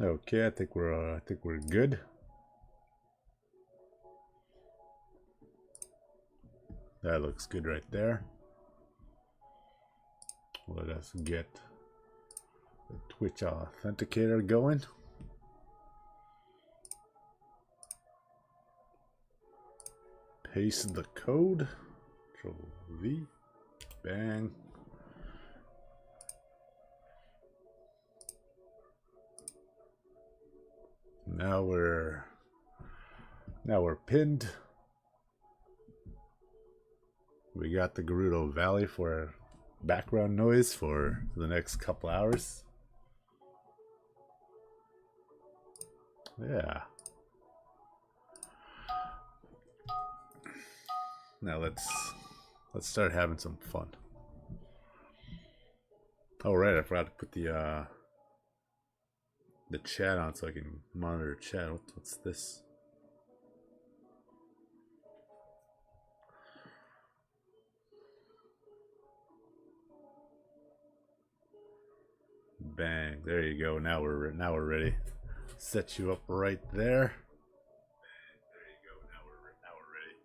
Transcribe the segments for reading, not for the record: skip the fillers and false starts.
Okay, I think we're good. That looks good right there. Let us get the Twitch authenticator going. Paste the code. Control V. Bang. Now we're pinned. We got the Gerudo Valley for background noise for the next couple hours. Yeah. Now let's start having some fun. Oh right, I forgot to put the chat on so I can monitor chat. What's this? Bang! There you go. Now we're ready. Set you up right there. There you go. Now we're ready.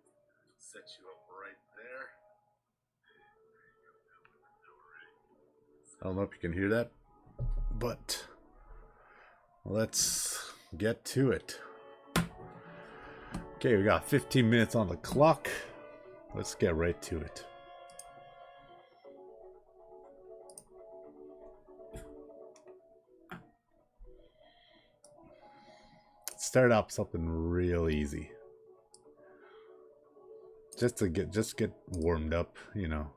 Set you up right there. I don't know if you can hear that, but let's get to it. Okay, we got 15 minutes on the clock. Let's get right to it. Start up something real easy. Just get warmed up, you know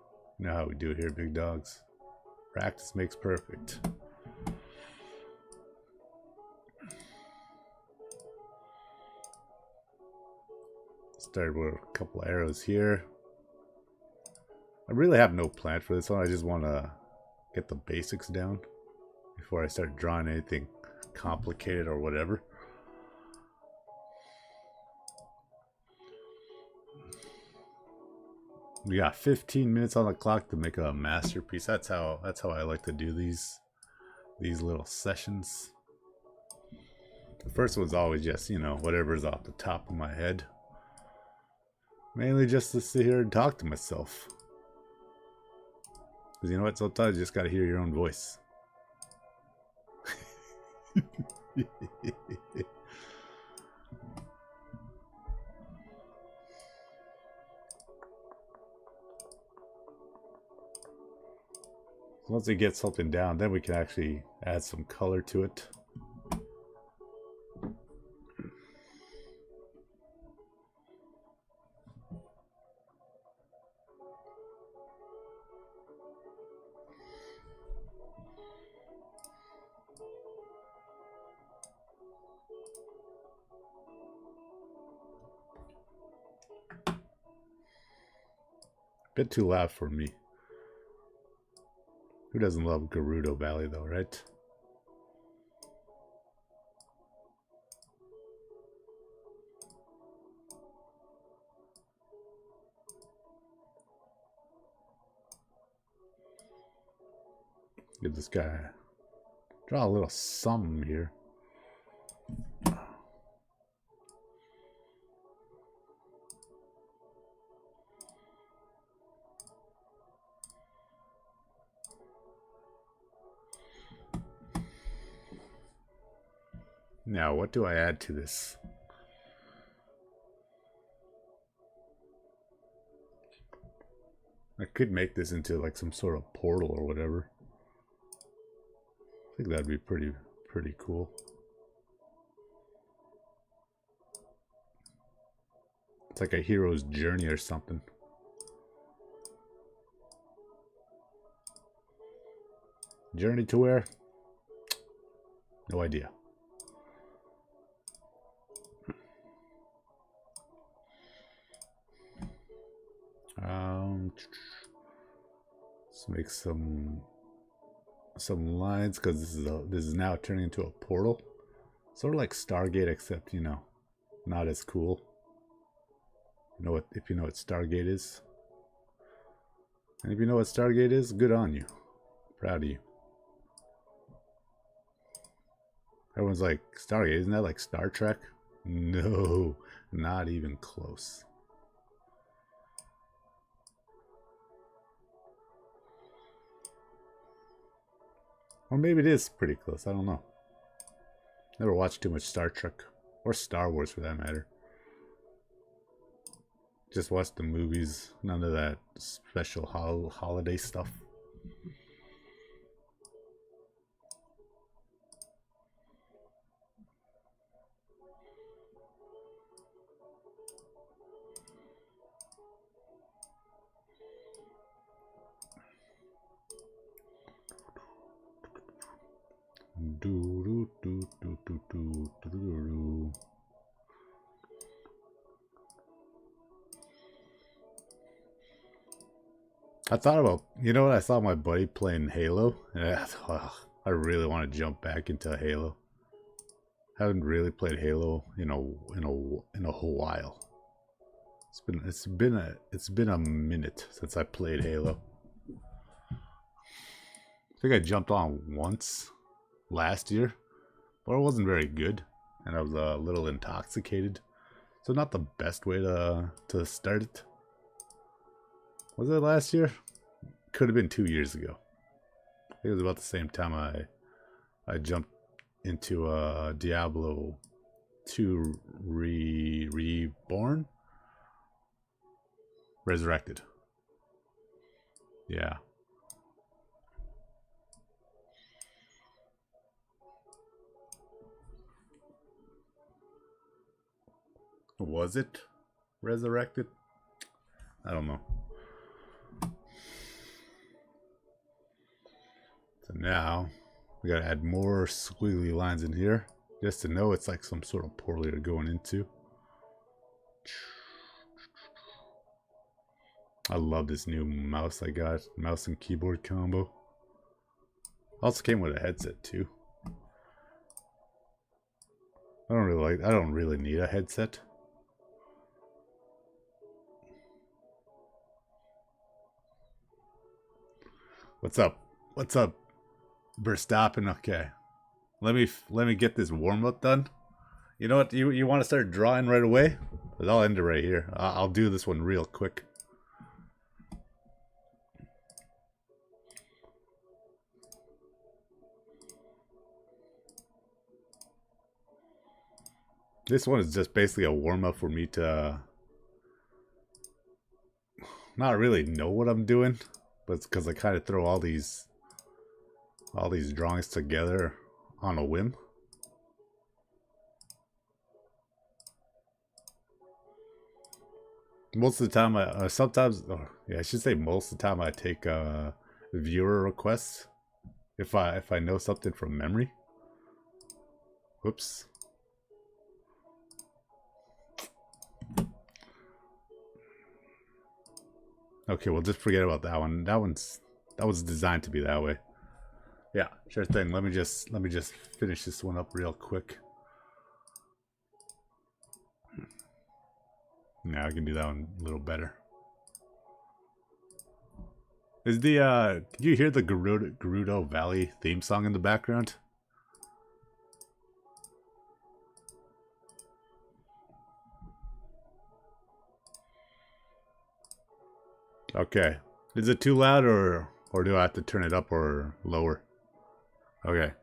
how we do it here, big dogs. Practice makes perfect. Start with a couple of arrows here. I really have no plan for this one. I just want to get the basics down before I start drawing anything complicated or whatever. We got 15 minutes on the clock to make a masterpiece. That's how I like to do these little sessions. The first one's always just, whatever's off the top of my head. Mainly just to sit here and talk to myself. Because you know what? Sometimes you just gotta hear your own voice. Once we get something down, then we can actually add some color to it. Bit too loud for me. Who doesn't love Gerudo Valley though, right? Give this guy draw a little something here. Now, what do I add to this? I could make this into like some sort of portal or whatever. I think that'd be pretty cool. It's like a hero's journey or something. Journey to where? No idea. Let's make some lines because this is now turning into a portal, sort of like Stargate, except not as cool. If you know what Stargate is, and if you know what Stargate is, good on you. Proud of you. Everyone's like, Stargate, isn't that like Star Trek? No, not even close. Or maybe it is pretty close, I don't know. Never watched too much Star Trek. Or Star Wars for that matter. Just watched the movies, none of that special holiday stuff. I thought about, you know what? I saw my buddy playing Halo, and I really want to jump back into Halo. Haven't really played Halo in a while. It's been a minute since I played Halo. I think I jumped on once last year, but it wasn't very good, and I was a little intoxicated, so not the best way to start it. Was it last year? Could have been 2 years ago. I think it was about the same time I jumped into Diablo 2 Reborn? Resurrected. Yeah. Was it Resurrected? I don't know. So now we gotta add more squiggly lines in here just to know it's like some sort of portal you're going into. I love this new mouse I got. Mouse and keyboard combo. Also came with a headset too. I don't really need a headset. What's up? What's up, Verstappen? Okay. Let me get this warm-up done. You know what? You want to start drawing right away? But I'll end it right here. I'll do this one real quick. This one is just basically a warm-up for me to not really know what I'm doing, but it's because I kind of throw all these drawings together on a whim. Most of the time, I should say most of the time I take viewer requests if I know something from memory. Whoops. Okay, well, just forget about that one. That was designed to be that way. Yeah, sure thing. Let me just finish this one up real quick. Now I can do that one a little better. Is the can you hear the Gerudo Valley theme song in the background? Okay. Is it too loud or do I have to turn it up or lower? Okay.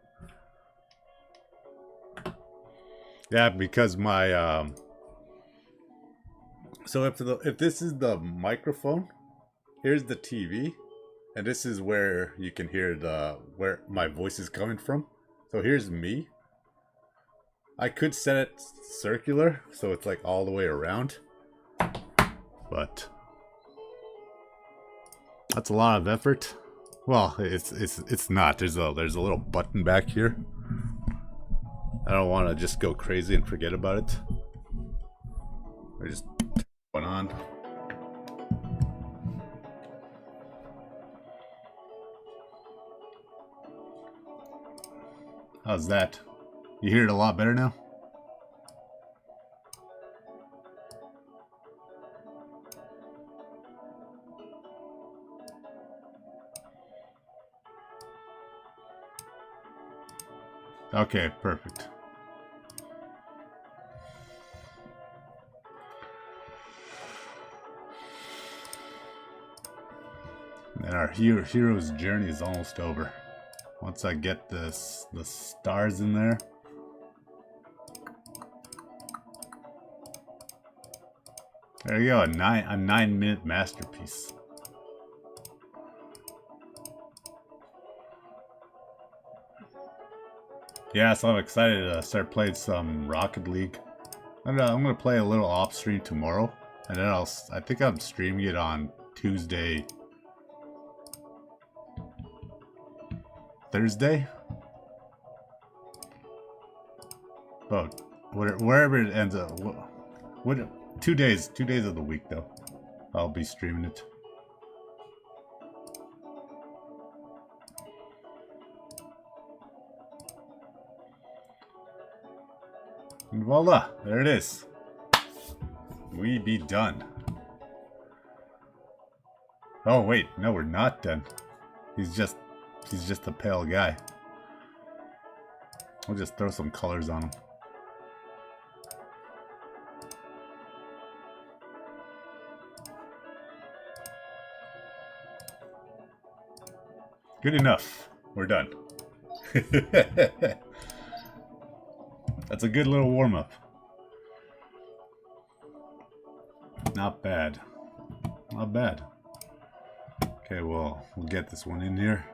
Yeah, because my so if this is the microphone, here's the TV, and this is where you can hear where my voice is coming from. So here's me. I could set it circular so it's like all the way around, but that's a lot of effort. Well, it's not. There's a little button back here. I don't want to just go crazy and forget about it. I just turn one on. How's that? You hear it a lot better now? Okay, perfect. And our hero's journey is almost over. Once I get the stars in there. There you go, a 9-minute masterpiece. Yeah, so I'm excited to start playing some Rocket League. I'm gonna play a little off stream tomorrow, and then I think I'm streaming it on Tuesday, Thursday. But wherever it ends up, what 2 days of the week though, I'll be streaming it. And voila, there it is. We be done. Oh wait, no, we're not done. He's just a pale guy. We'll just throw some colors on him. Good enough. We're done. That's a good little warm-up. Not bad. Not bad. Okay, well, we'll get this one in here.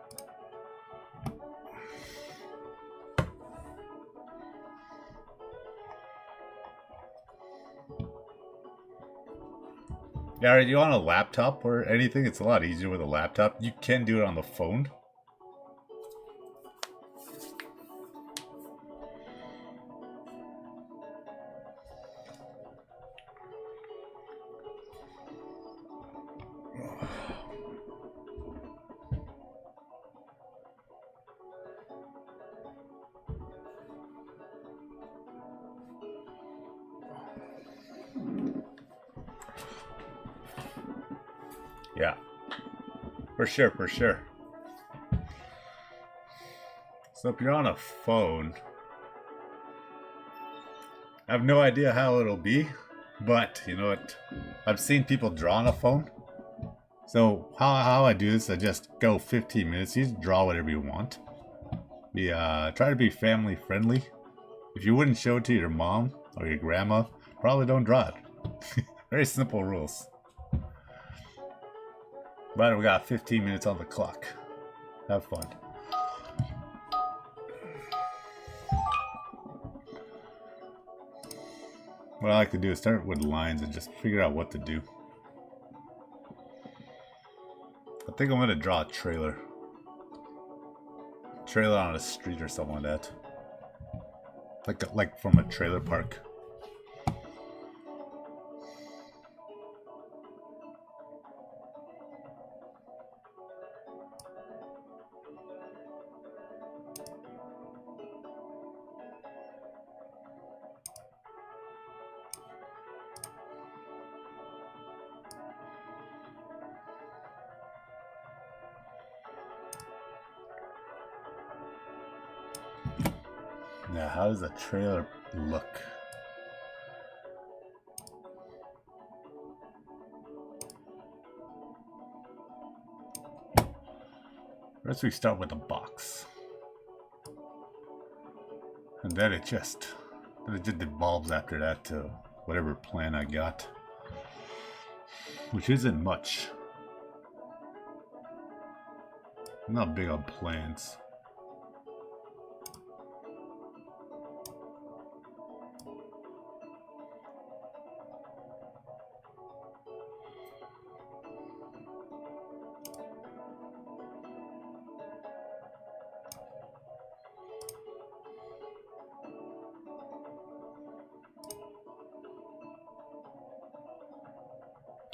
Yeah, are you on a laptop or anything? It's a lot easier with a laptop. You can do it on the phone. Yeah, for sure, for sure. So if you're on a phone, I have no idea how it'll be, but you know what? I've seen people draw on a phone. So how I do this, I just go 15 minutes. You just draw whatever you want. Try to be family friendly. If you wouldn't show it to your mom or your grandma, probably don't draw it. Very simple rules. But we got 15 minutes on the clock. Have fun. What I like to do is start with lines and just figure out what to do. I think I'm gonna draw a trailer. Trailer on a street or something like that. Like from a trailer park. Now, how does a trailer look? First we start with a box. And then it just devolves after that to whatever plan I got. Which isn't much. I'm not big on plans.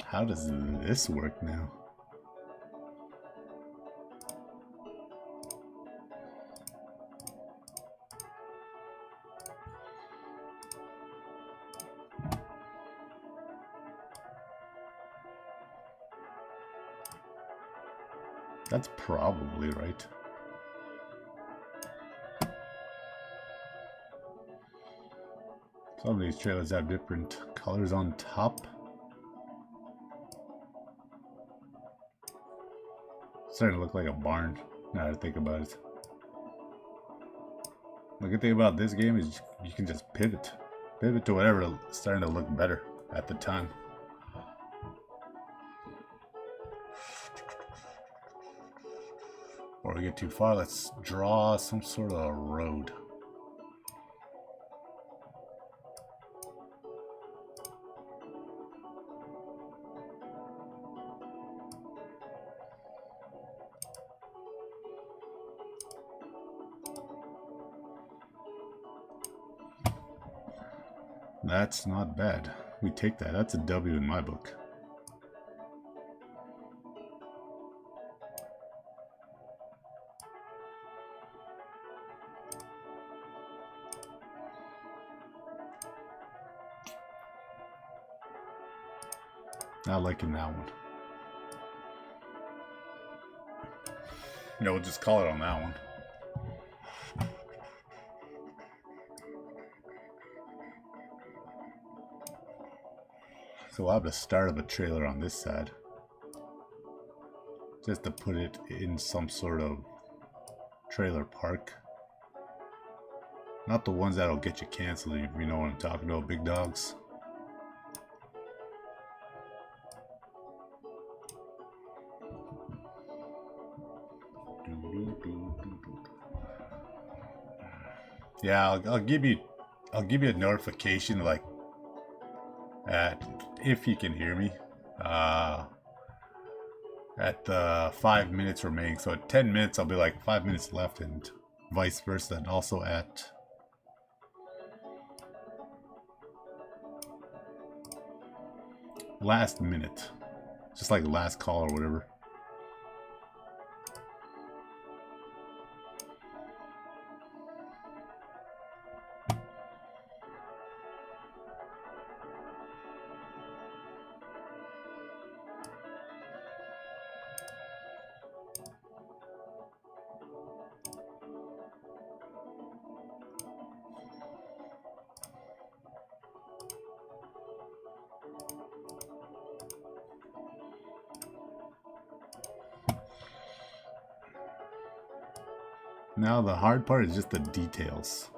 How does this work now? That's probably right. Some of these trailers have different colors on top. It's starting to look like a barn, now that I think about it. The good thing about this game is you can just pivot to whatever is starting to look better at the time. Before we get too far, let's draw some sort of road. That's not bad. We take that. That's a W in my book. Not liking that one. We'll just call it on that one. So we'll have the start of a trailer on this side. Just to put it in some sort of trailer park. Not the ones that'll get you canceled, if you know what I'm talking about, big dogs. Yeah, I'll give you a notification like if you can hear me at the 5 minutes remaining. So at 10 minutes I'll be like 5 minutes left, and vice versa, and also at last minute, just like last call or whatever. Now the hard part is just the details.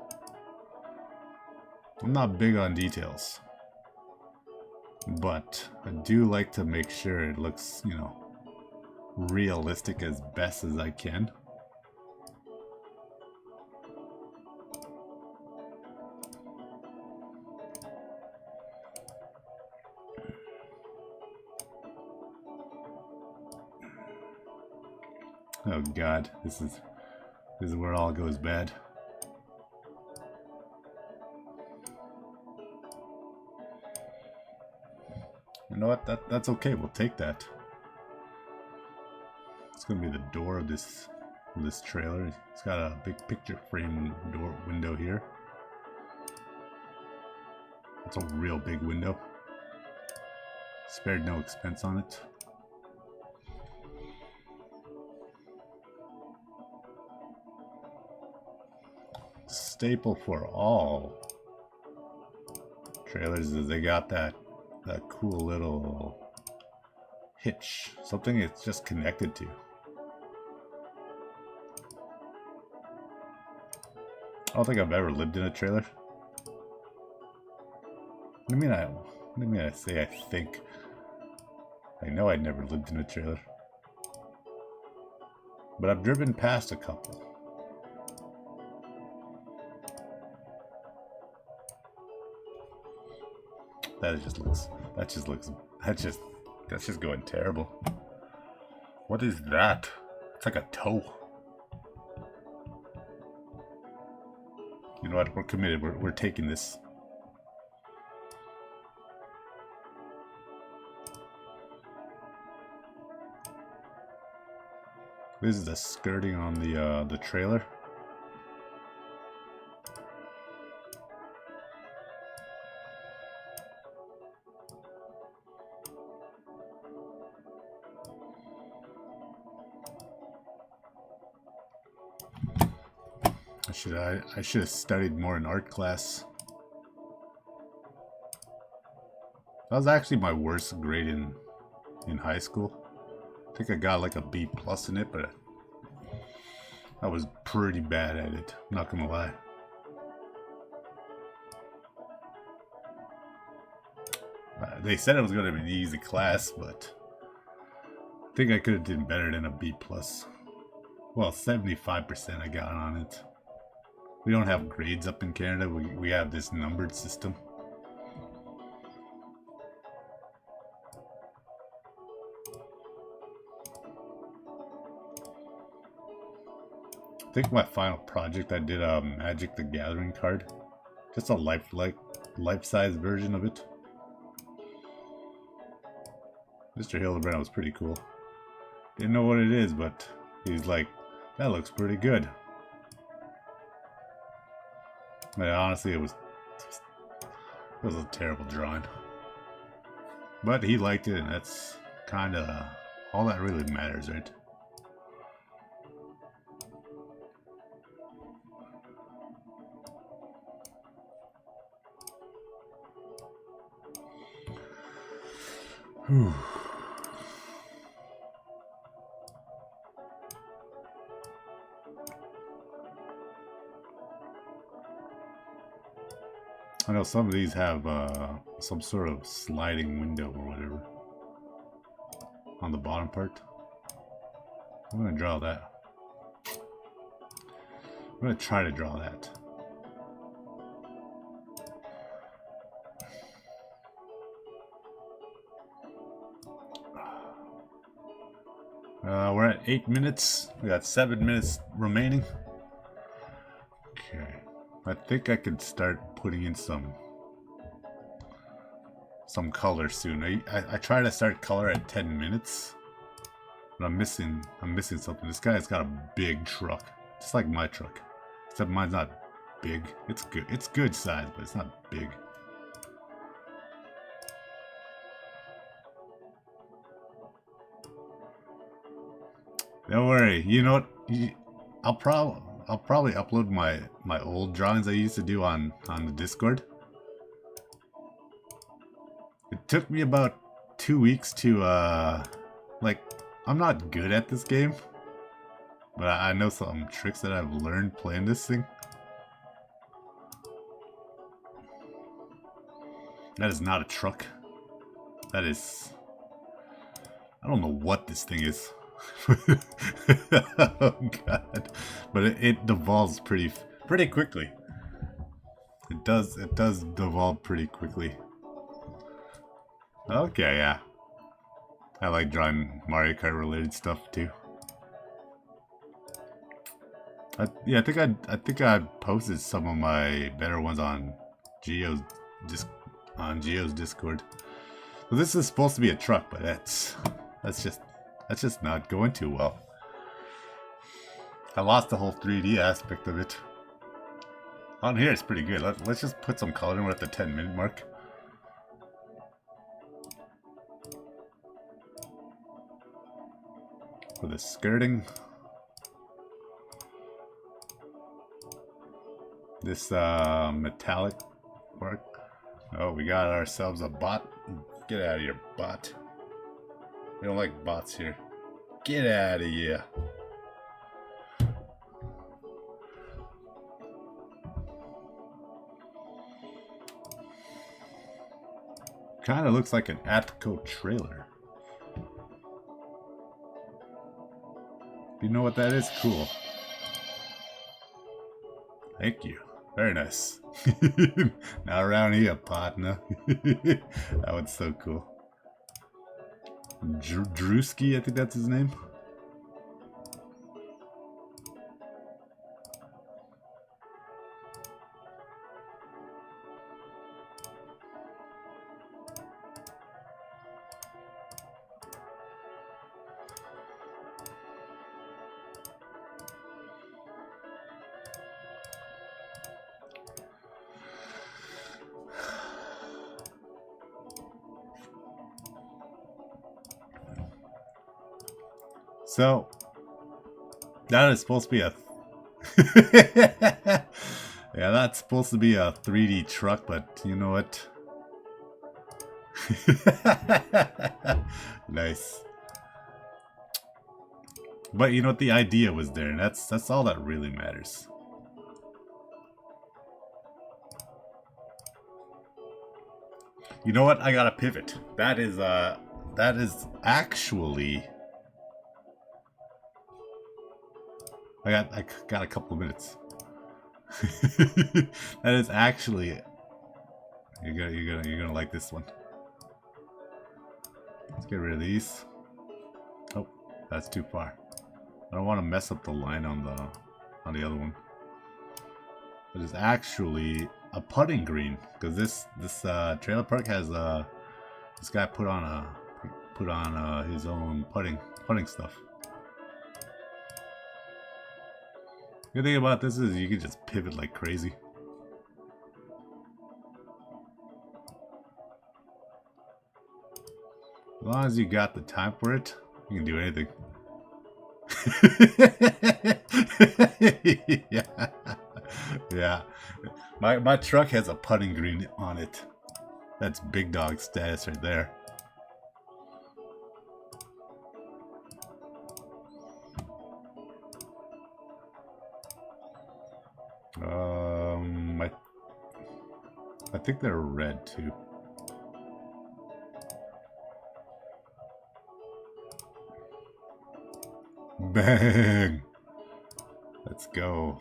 I'm not big on details, but I do like to make sure it looks, realistic as best as I can. Oh God, this is where it all goes bad. You know what? That's okay. We'll take that. It's gonna be the door of this trailer. It's got a big picture frame window here. It's a real big window. Spared no expense on it. Staple for all trailers is they got that cool little hitch, something it's just connected to. I don't think I've ever lived in a trailer. I mean, I say I think. I know I never lived in a trailer, but I've driven past a couple. That's just going terrible. What is that? It's like a toe. You know what? We're committed. We're taking this. This is the skirting on the trailer. I should have studied more in art class. That was actually my worst grade in high school. I think I got like a B plus in it, but I was pretty bad at it, not gonna lie. They said it was gonna be an easy class, but I think I could have done better than a B plus. Well, 75% I got on it. We don't have grades up in Canada. We have this numbered system. I think my final project I did a Magic the Gathering card. Just a life-size version of it. Mr. Hildebrand was pretty cool. Didn't know what it is, but he's like, that looks pretty good. But honestly, it was a terrible drawing. But he liked it, and that's kind of all that really matters, right? Whew. I know some of these have some sort of sliding window or whatever on the bottom part. I'm going to draw that. I'm going to try to draw that. We're at 8 minutes. We got 7 minutes remaining. Okay. I think I could start putting in some color soon. I try to start color at 10 minutes. But I'm missing something. This guy's got a big truck. Just like my truck. Except mine's not big. It's good. It's good size, but it's not big. Don't worry. You know what? I'll probably upload my old drawings I used to do on the Discord. It took me about 2 weeks to like, I'm not good at this game, but I know some tricks that I've learned playing this thing. That is not a truck. That is, I don't know what this thing is. Oh god, but it devolves pretty quickly. It does devolve pretty quickly. Okay, yeah, I like drawing Mario Kart related stuff too. I think I posted some of my better ones on Geo's Discord. So this is supposed to be a truck, but that's just not going too well. I lost the whole 3D aspect of it. On here it's pretty good. Let's just put some color in. We're at the 10-minute mark. For the skirting. This metallic work. Oh, we got ourselves a bot. Get out of here, bot. We don't like bots here. Get out of here. Kind of looks like an Atco trailer. You know what that is? Cool. Thank you. Very nice. Now around here, partner. That one's so cool. Drewski, I think that's his name. So, that is supposed to be a... Yeah, that's supposed to be a 3D truck, but you know what? Nice. But you know what? The idea was there, and that's all that really matters. You know what? I got a pivot. That is actually. I got a couple of minutes. That is actually. You're gonna like this one. Let's get rid of these. Oh, that's too far. I don't want to mess up the line on the other one. It is actually a putting green, because this trailer park has this guy put on his own putting stuff. Good thing about this is you can just pivot like crazy. As long as you got the time for it, you can do anything. Yeah. My truck has a putting green on it. That's big dog status right there. I think they're red too. Bang! Let's go.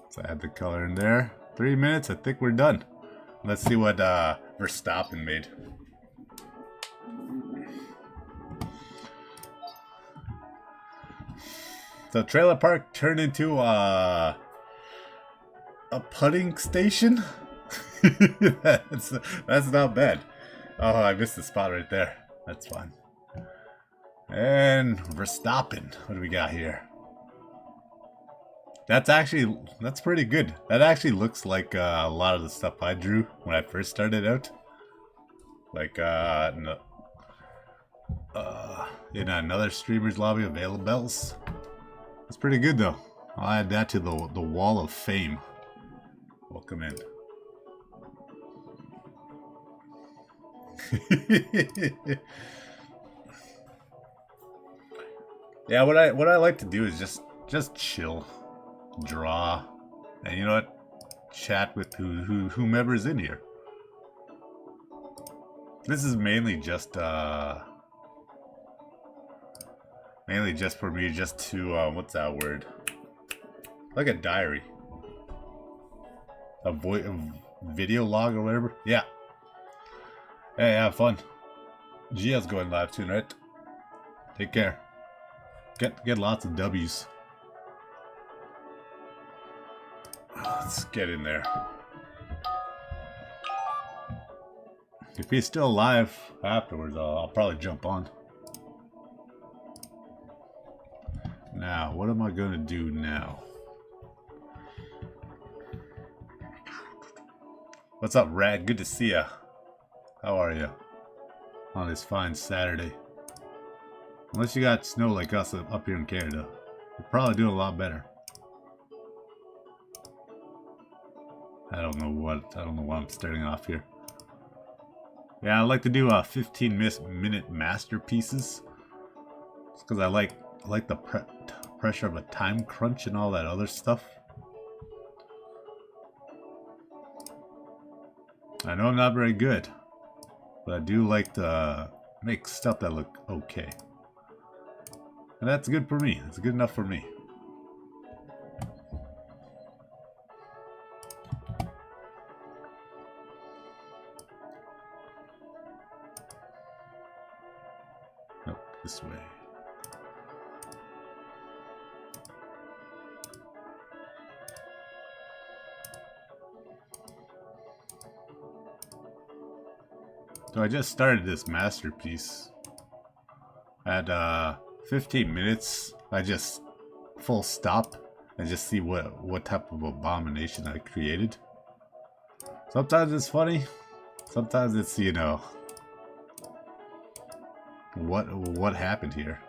Let's add the color in there. 3 minutes, I think we're done. Let's see what Verstappen made. So trailer park turned into a putting station. that's not bad. Oh, I missed the spot right there. That's fine. And Verstappen. What do we got here? That's pretty good. That actually looks like a lot of the stuff I drew when I first started out. Like in another streamer's lobby of Bells. It's pretty good though. I'll add that to the wall of fame. Welcome in. Yeah, what I like to do is just chill, draw, and you know what? Chat with whomever's in here. This is mainly just for me, just to what's that word? Like a diary, a video log or whatever. Yeah. Hey, have fun. Gia's going live soon, right? Take care. Get lots of W's. Let's get in there. If he's still alive afterwards, I'll probably jump on. Now, what am I gonna do now? What's up, Rad? Good to see ya. How are you on this fine Saturday? Unless you got snow like us up here in Canada, you're probably doing a lot better. I don't know why I'm starting off here. Yeah, I like to do 15-minute masterpieces, just because I like the pressure of a time crunch and all that other stuff. I know I'm not very good, but I do like to make stuff that look okay. And that's good for me. It's good enough for me. Nope, this way. So I just started this masterpiece. At 15 minutes, I just full stop and just see what type of abomination I created. Sometimes it's funny, sometimes it's, you know, what happened here.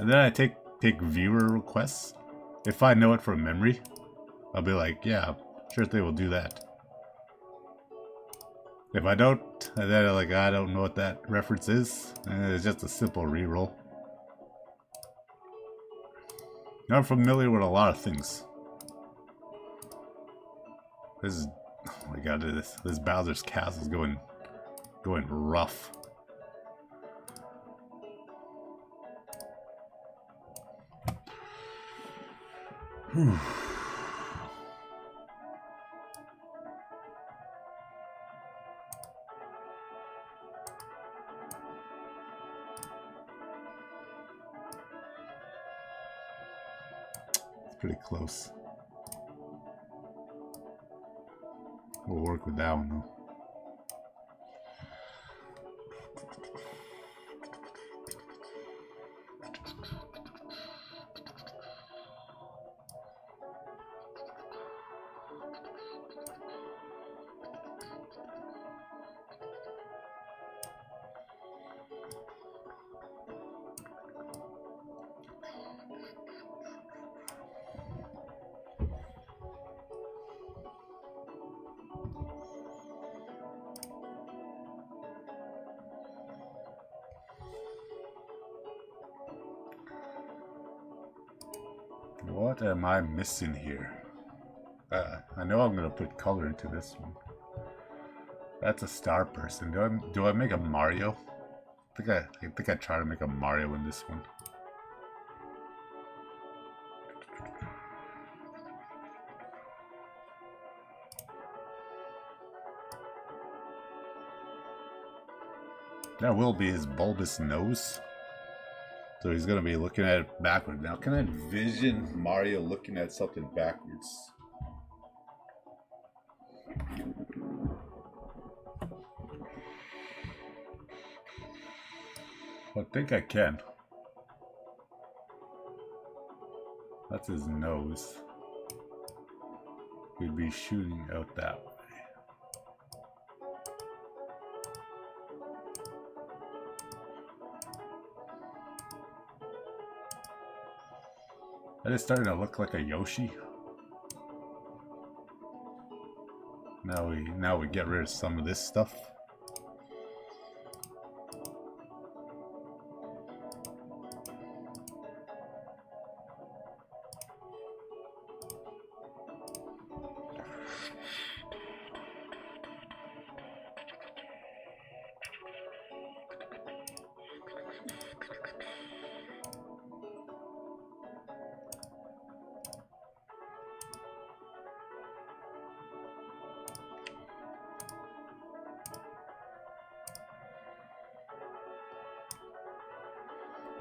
And then I take viewer requests. If I know it from memory, I'll be like, yeah, sure thing, we'll do that. If I don't, then like I don't know what that reference is. It's just a simple reroll. I'm familiar with a lot of things. This is, oh my god, this Bowser's Castle is going rough. Whew. It's pretty close. We'll work with that one though. What am I missing here? I know I'm gonna put color into this one. That's a star person. Do I make a Mario? I think I try to make a Mario in this one. That will be his bulbous nose. So he's gonna be looking at it backward. Now, can I envision Mario looking at something backwards? I think I can. That's his nose. He'd be shooting out that way. That is starting to look like a Yoshi. Now we get rid of some of this stuff.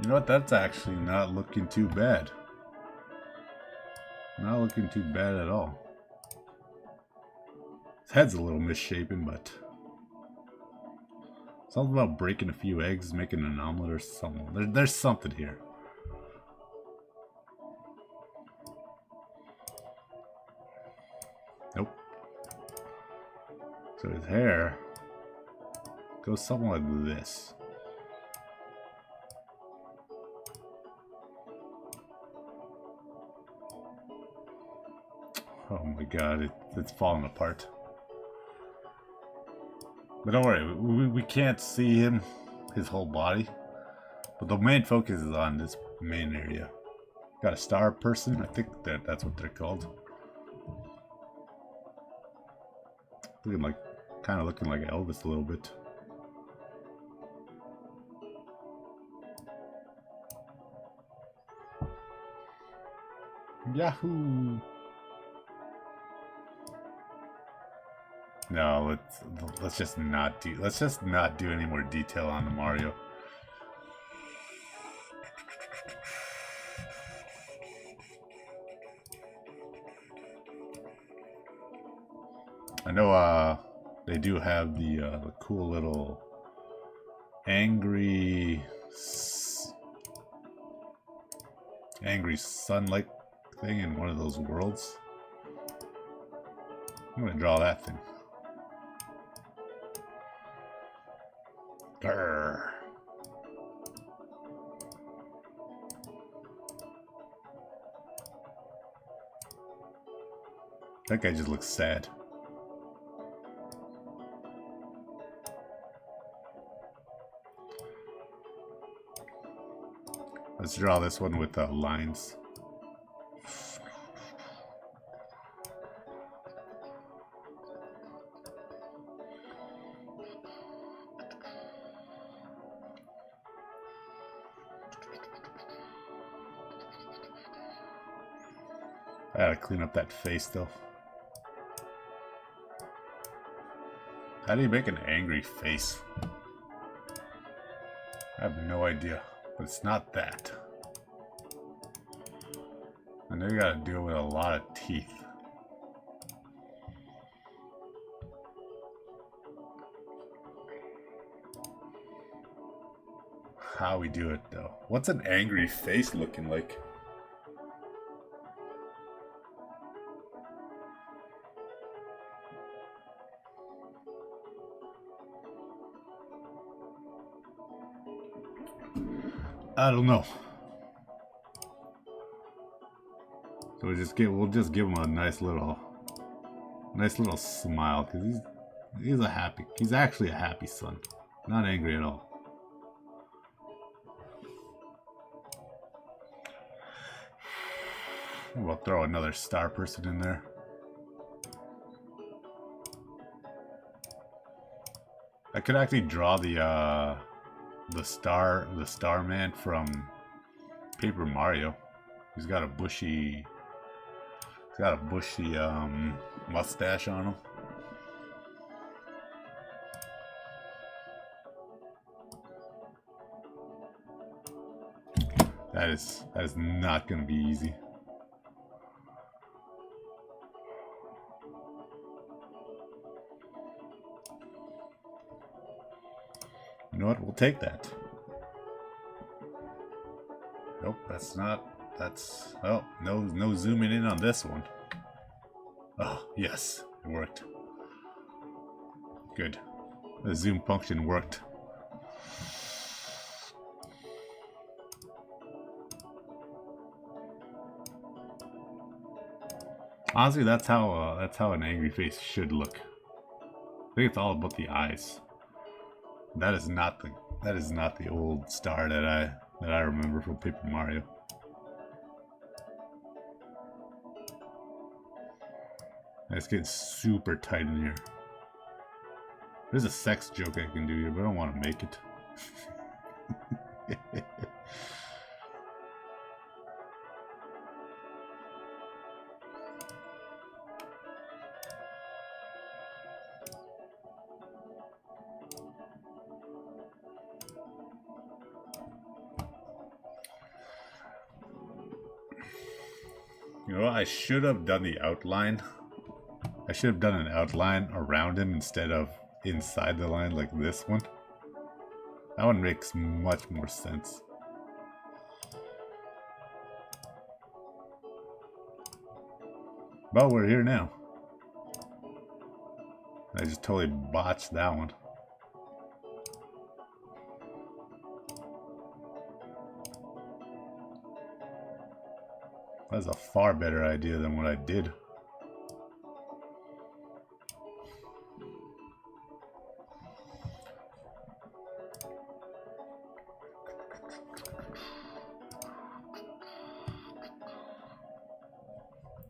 You know what? That's actually not looking too bad. Not looking too bad at all. His head's a little misshapen, but something about breaking a few eggs, making an omelet or something. There's something here. Nope. So his hair goes something like this. Oh my god, it's falling apart. But don't worry, we can't see him, his whole body. But the main focus is on this main area. Got a star person, I think that's what they're called. Looking like, kind of looking like Elvis a little bit. Yahoo! No, let's just not do any more detail on the Mario. I know they do have the cool little angry sunlight thing in one of those worlds. I'm gonna draw that thing. Grr. That guy just looks sad. Let's draw this one with lines. I gotta clean up that face though. How do you make an angry face? I have no idea, but it's not that. I know you gotta deal with a lot of teeth. How we do it though? What's an angry face looking like? I don't know. So we'll just give him a nice little smile, because he's actually a happy son, not angry at all. We'll throw another star person in there. I could actually draw the star man from Paper Mario. He's got a bushy mustache on him. That is not gonna be easy. You know what? We'll take that. Nope, oh, no zooming in on this one. Oh, yes, it worked. Good. The zoom function worked. Honestly, that's how an angry face should look. I think it's all about the eyes. That is not the old star that I remember from Paper Mario. It's getting super tight in here. There's a sex joke I can do here, but I don't want to make it. You know, I should have done the outline. I should have done an outline around him instead of inside the line like this one. That one makes much more sense. But we're here now. I just totally botched that one. That's a far better idea than what I did.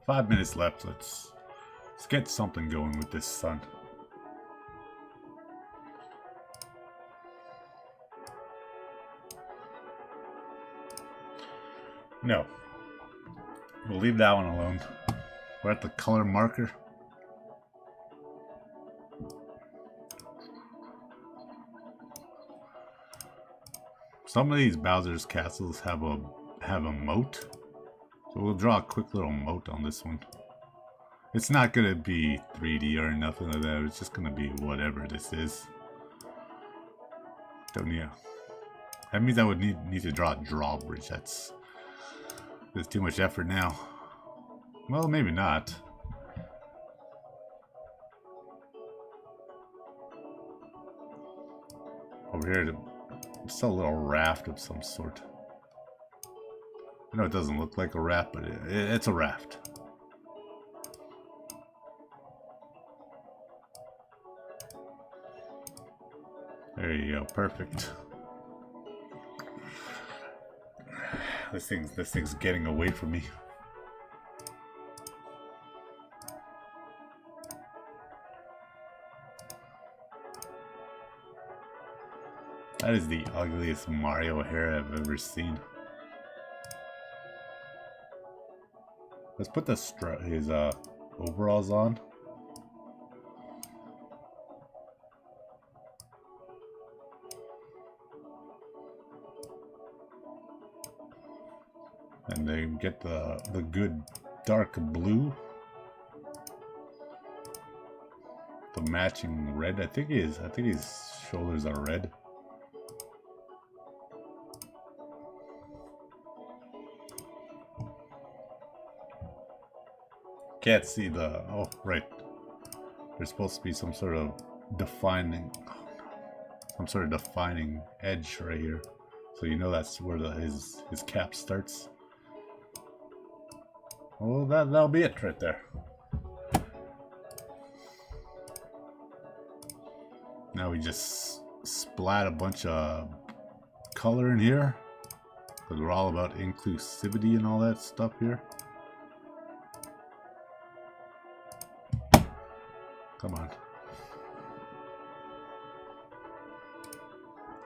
Five minutes left. Let's get something going with this sun. No. We'll leave that one alone. We're at the color marker. Some of these Bowser's castles have a moat. So we'll draw a quick little moat on this one. It's not gonna be 3D or nothing like that. It's just gonna be whatever this is. Don't need. That means I would need to draw a drawbridge. That's too much effort now. Well, maybe not. Over here, it's a little raft of some sort. I know it doesn't look like a raft, but it's a raft. There you go, perfect. this thing's getting away from me. That is the ugliest Mario hair I've ever seen. Let's put his overalls on. And then get the good dark blue. The matching red. I think his shoulders are red. Can't see the, oh right, there's supposed to be some sort of defining edge right here, so you know that's where his cap starts. Well, that'll be it right there. Now we just splat a bunch of color in here, because we're all about inclusivity and all that stuff here. Come on.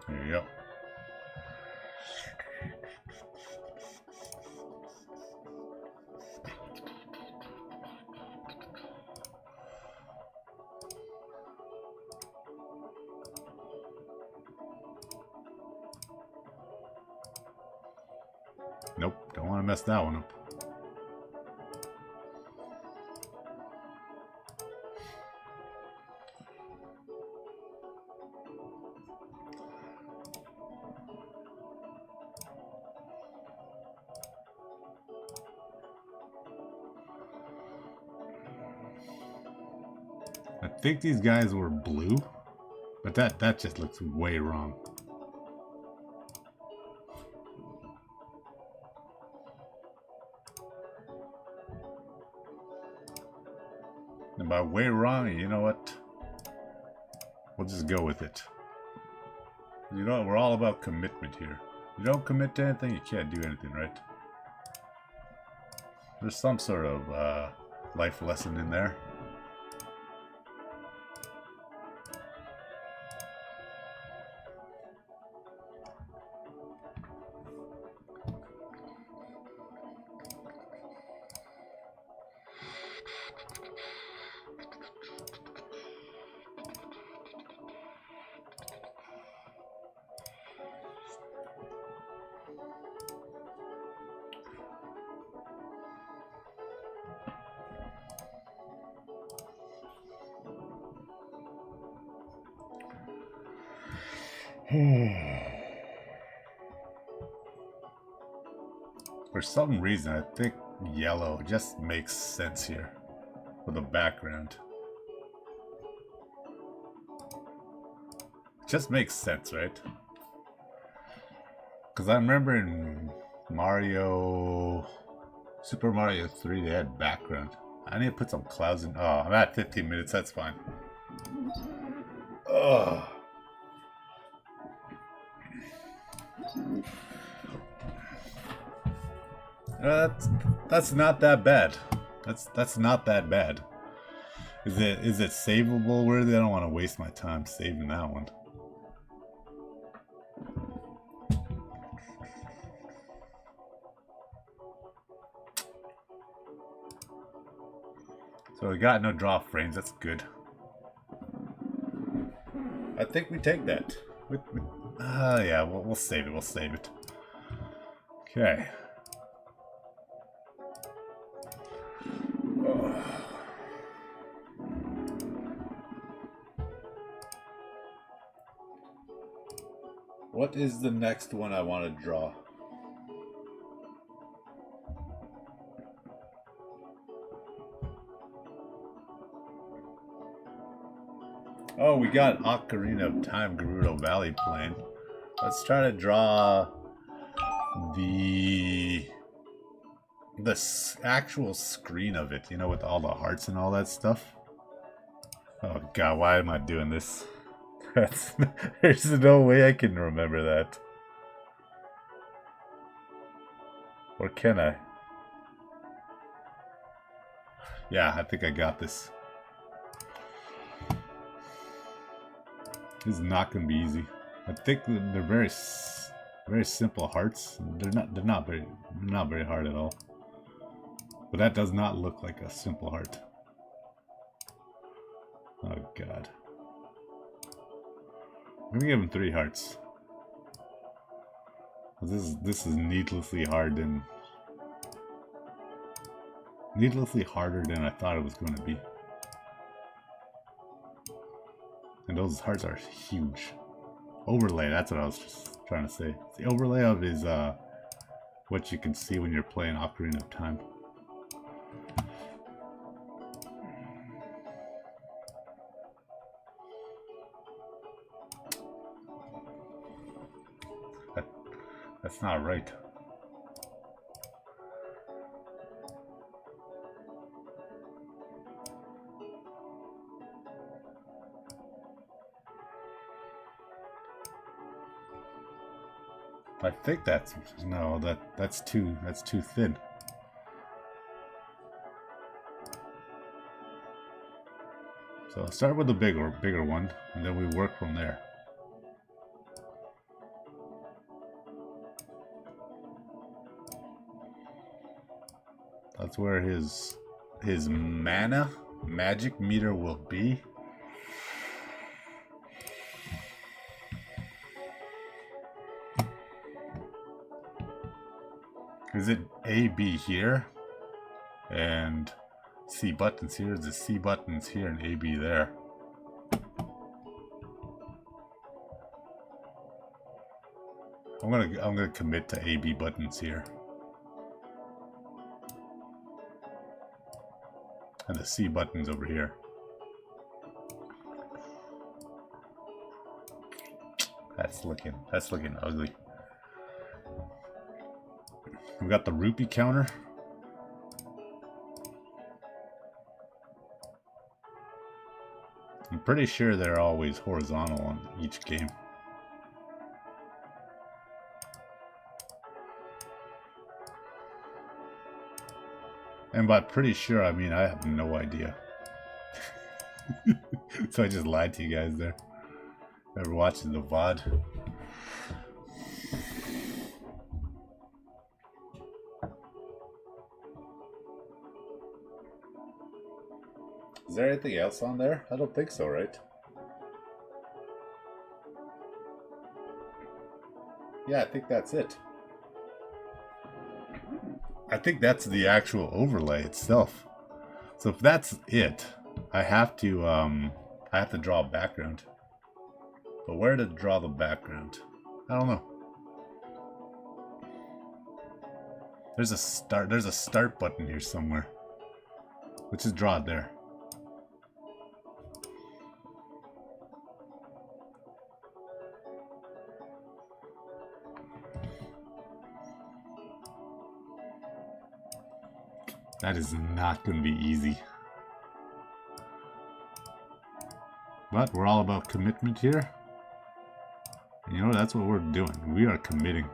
There you go. Nope, don't want to mess that one up. I think these guys were blue, but that just looks way wrong. And by way wrong, you know what? We'll just go with it. You know, we're all about commitment here. You don't commit to anything, you can't do anything, right? There's some sort of life lesson in there. For some reason, I think yellow just makes sense here for the background. It just makes sense, right? Because I remember in Super Mario 3, they had background. I need to put some clouds in. Oh, I'm at 15 minutes, that's fine. Ugh. That's not that bad. That's not that bad. Is it savable worthy? I don't want to waste my time saving that one. So we got no draw frames. That's good. I think we take that. Yeah, we'll save it. We'll save it. Okay. What is the next one I want to draw? Oh, we got Ocarina of Time Gerudo Valley Plain. Let's try to draw the actual screen of it, you know, with all the hearts and all that stuff. Oh god, why am I doing this? There's no way I can remember that. Or can I? Yeah, I think I got this. This is not gonna be easy. I think they're very simple hearts. They're not very hard at all. But that does not look like a simple heart. Oh god. I'm gonna give him 3 hearts. This is needlessly harder than I thought it was going to be. And those hearts are huge. Overlay, that's what I was just trying to say. The overlay of is what you can see when you're playing Ocarina of Time. That's not right. I think that's no, that's too thin. So I'll start with the bigger one, and then we work from there. That's where his mana magic meter will be. Is it A, B here? And C buttons here? Is the C buttons here and A, B there? I'm gonna commit to A, B buttons here. And the C buttons over here. That's looking ugly. We got the rupee counter. I'm pretty sure they're always horizontal on each game. And by pretty sure, I mean I have no idea. So I just lied to you guys there. Ever watching the VOD? Is there anything else on there? I don't think so, right? Yeah, I think that's it. I think that's the actual overlay itself. So if that's it, I have to draw a background. But where to draw the background? I don't know. There's a start button here somewhere. Let's just draw it there. That is not going to be easy. But we're all about commitment here. And you know, that's what we're doing. We are committing.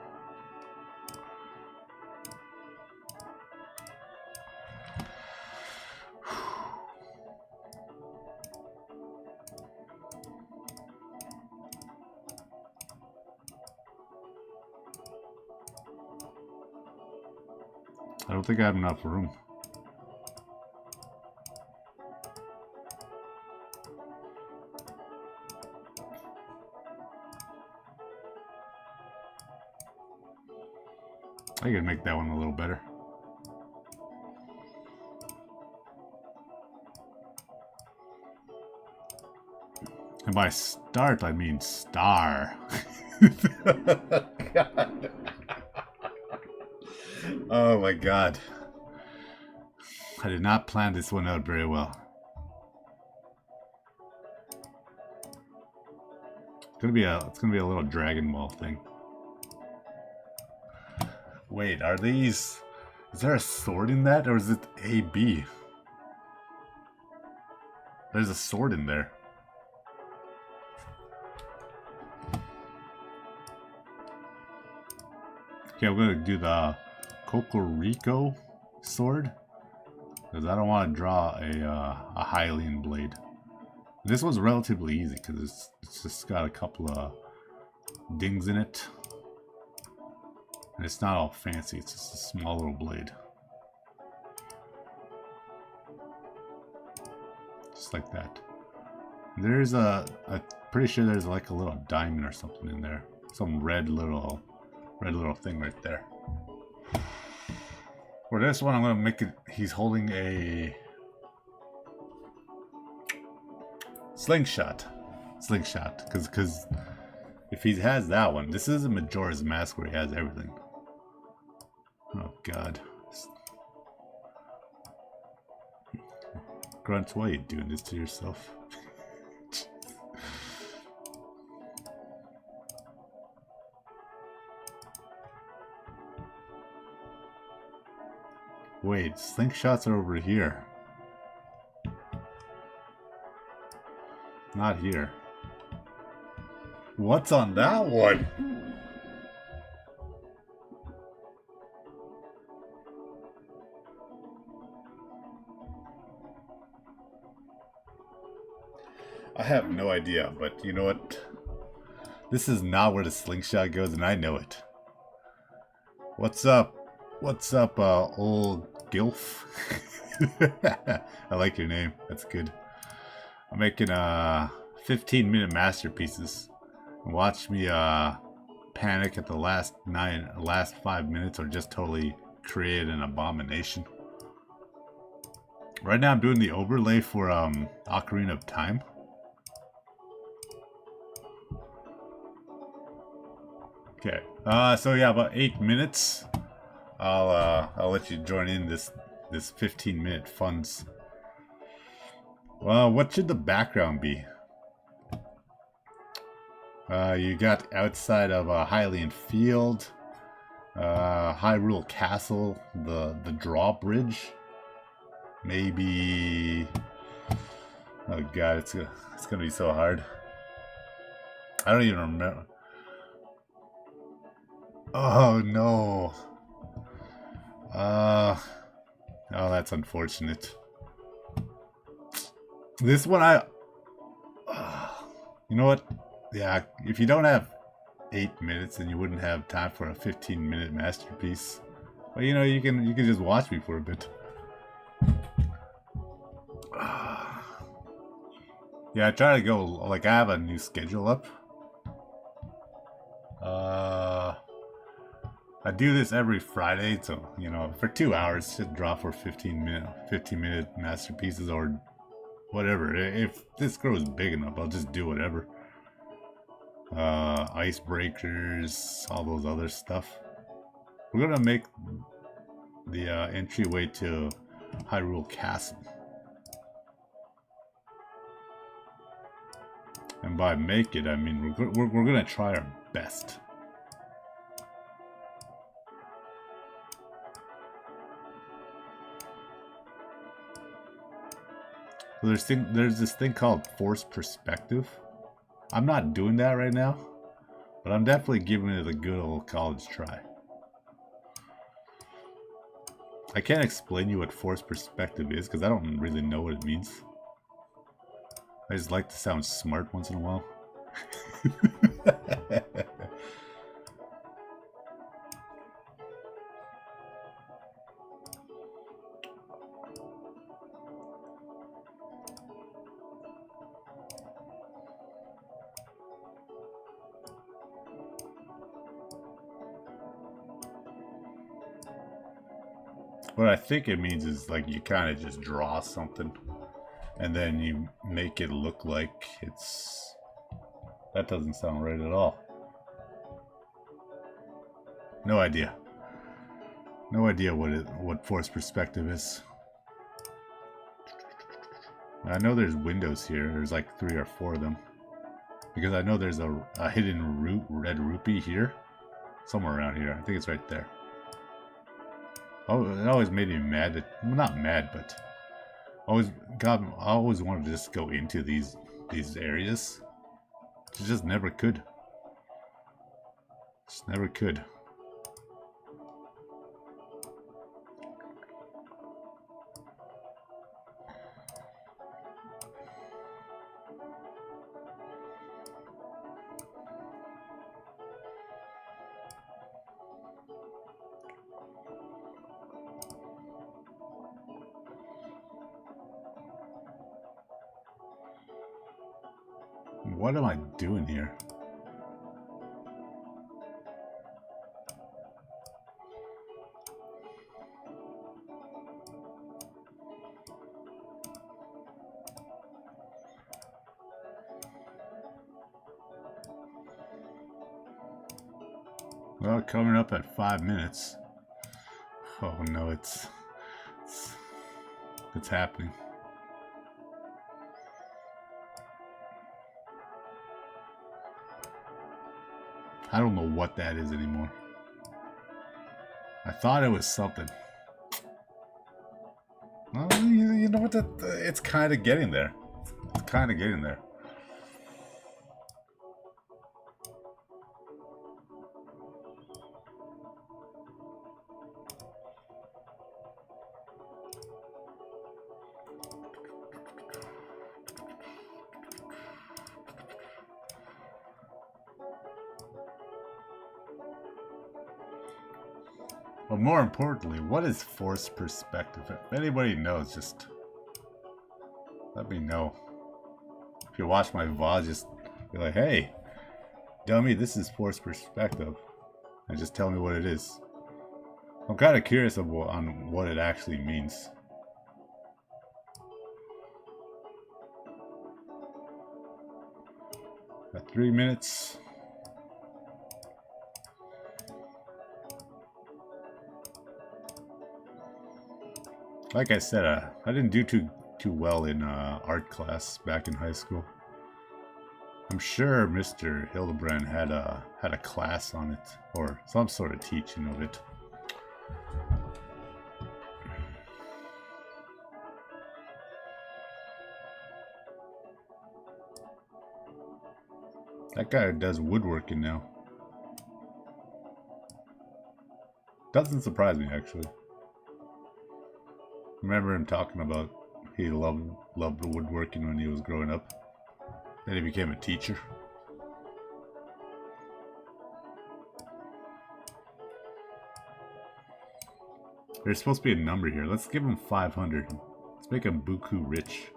I don't think I have enough room. I could make that one a little better. And by start, I mean star. God. Oh my god. I did not plan this one out very well. It's gonna be a little Dragon Ball thing. Wait, are these... Is there a sword in that, or is it AB? There's a sword in there. Okay, I'm gonna do the Cocorico sword. Because I don't want to draw a Hylian blade. This one's relatively easy because it's just got a couple of dings in it. And it's not all fancy, it's just a small little blade. Just like that. There's I'm pretty sure there's like a little diamond or something in there. Some red little thing right there. For this one, I'm gonna make it. He's holding a slingshot, because if he has that one, this is a Majora's Mask where he has everything. Oh God, Grunts, why are you doing this to yourself? Wait, slingshots are over here. Not here. What's on that one? I have no idea, but you know what? This is not where the slingshot goes, and I know it. What's up? What's up, old Gilf? I like your name. That's good. I'm making 15-minute masterpieces. Watch me panic at the last 5 minutes, or just totally create an abomination. Right now, I'm doing the overlay for Ocarina of Time. Okay. So yeah, about 8 minutes. I'll let you join in this 15-minute funs. Well, what should the background be? You got outside of a Hylian field, Hyrule Castle, the drawbridge. Maybe. Oh God, it's gonna be so hard. I don't even remember. Oh no. Oh, that's unfortunate. This one, you know what? Yeah, if you don't have 8 minutes, then you wouldn't have time for a 15-minute masterpiece. But you know, you can just watch me for a bit. Yeah, I try to go, like, I have a new schedule up. I do this every Friday, so, you know, for 2 hours, just draw for 15-minute masterpieces or whatever. If this grows big enough, I'll just do whatever. Icebreakers, all those other stuff. We're gonna make the entryway to Hyrule Castle. And by make it, I mean we're gonna try our best. So there's this thing called forced perspective. I'm not doing that right now, but I'm definitely giving it a good old college try. I can't explain you what forced perspective is because I don't really know what it means. I just like to sound smart once in a while. What I think it means is like you kind of just draw something and then you make it look like it's... That doesn't sound right at all. No idea. No idea what forced perspective is. I know there's windows here. There's like 3 or 4 of them. Because I know there's a hidden red rupee here. Somewhere around here. I think it's right there. Oh, it always made me mad. Well, not mad, but I always wanted to just go into these areas. Just never could. Just never could. What am I doing here? Well, coming up at 5 minutes. Oh no, it's happening. I don't know what that is anymore. I thought it was something. Well, you know what? It's kind of getting there. It's kind of getting there. But more importantly, what is forced perspective? If anybody knows, just let me know. If you watch my VOD, just be like, hey, dummy, this is forced perspective. And just tell me what it is. I'm kind of curious on what it actually means. At 3 minutes. Like I said, I didn't do too well in art class back in high school. I'm sure Mr. Hildebrand had a class on it, or some sort of teaching of it. That guy does woodworking now. Doesn't surprise me, actually. Remember him talking about he loved woodworking when he was growing up. Then he became a teacher. There's supposed to be a number here. Let's give him 500. Let's make him buku rich.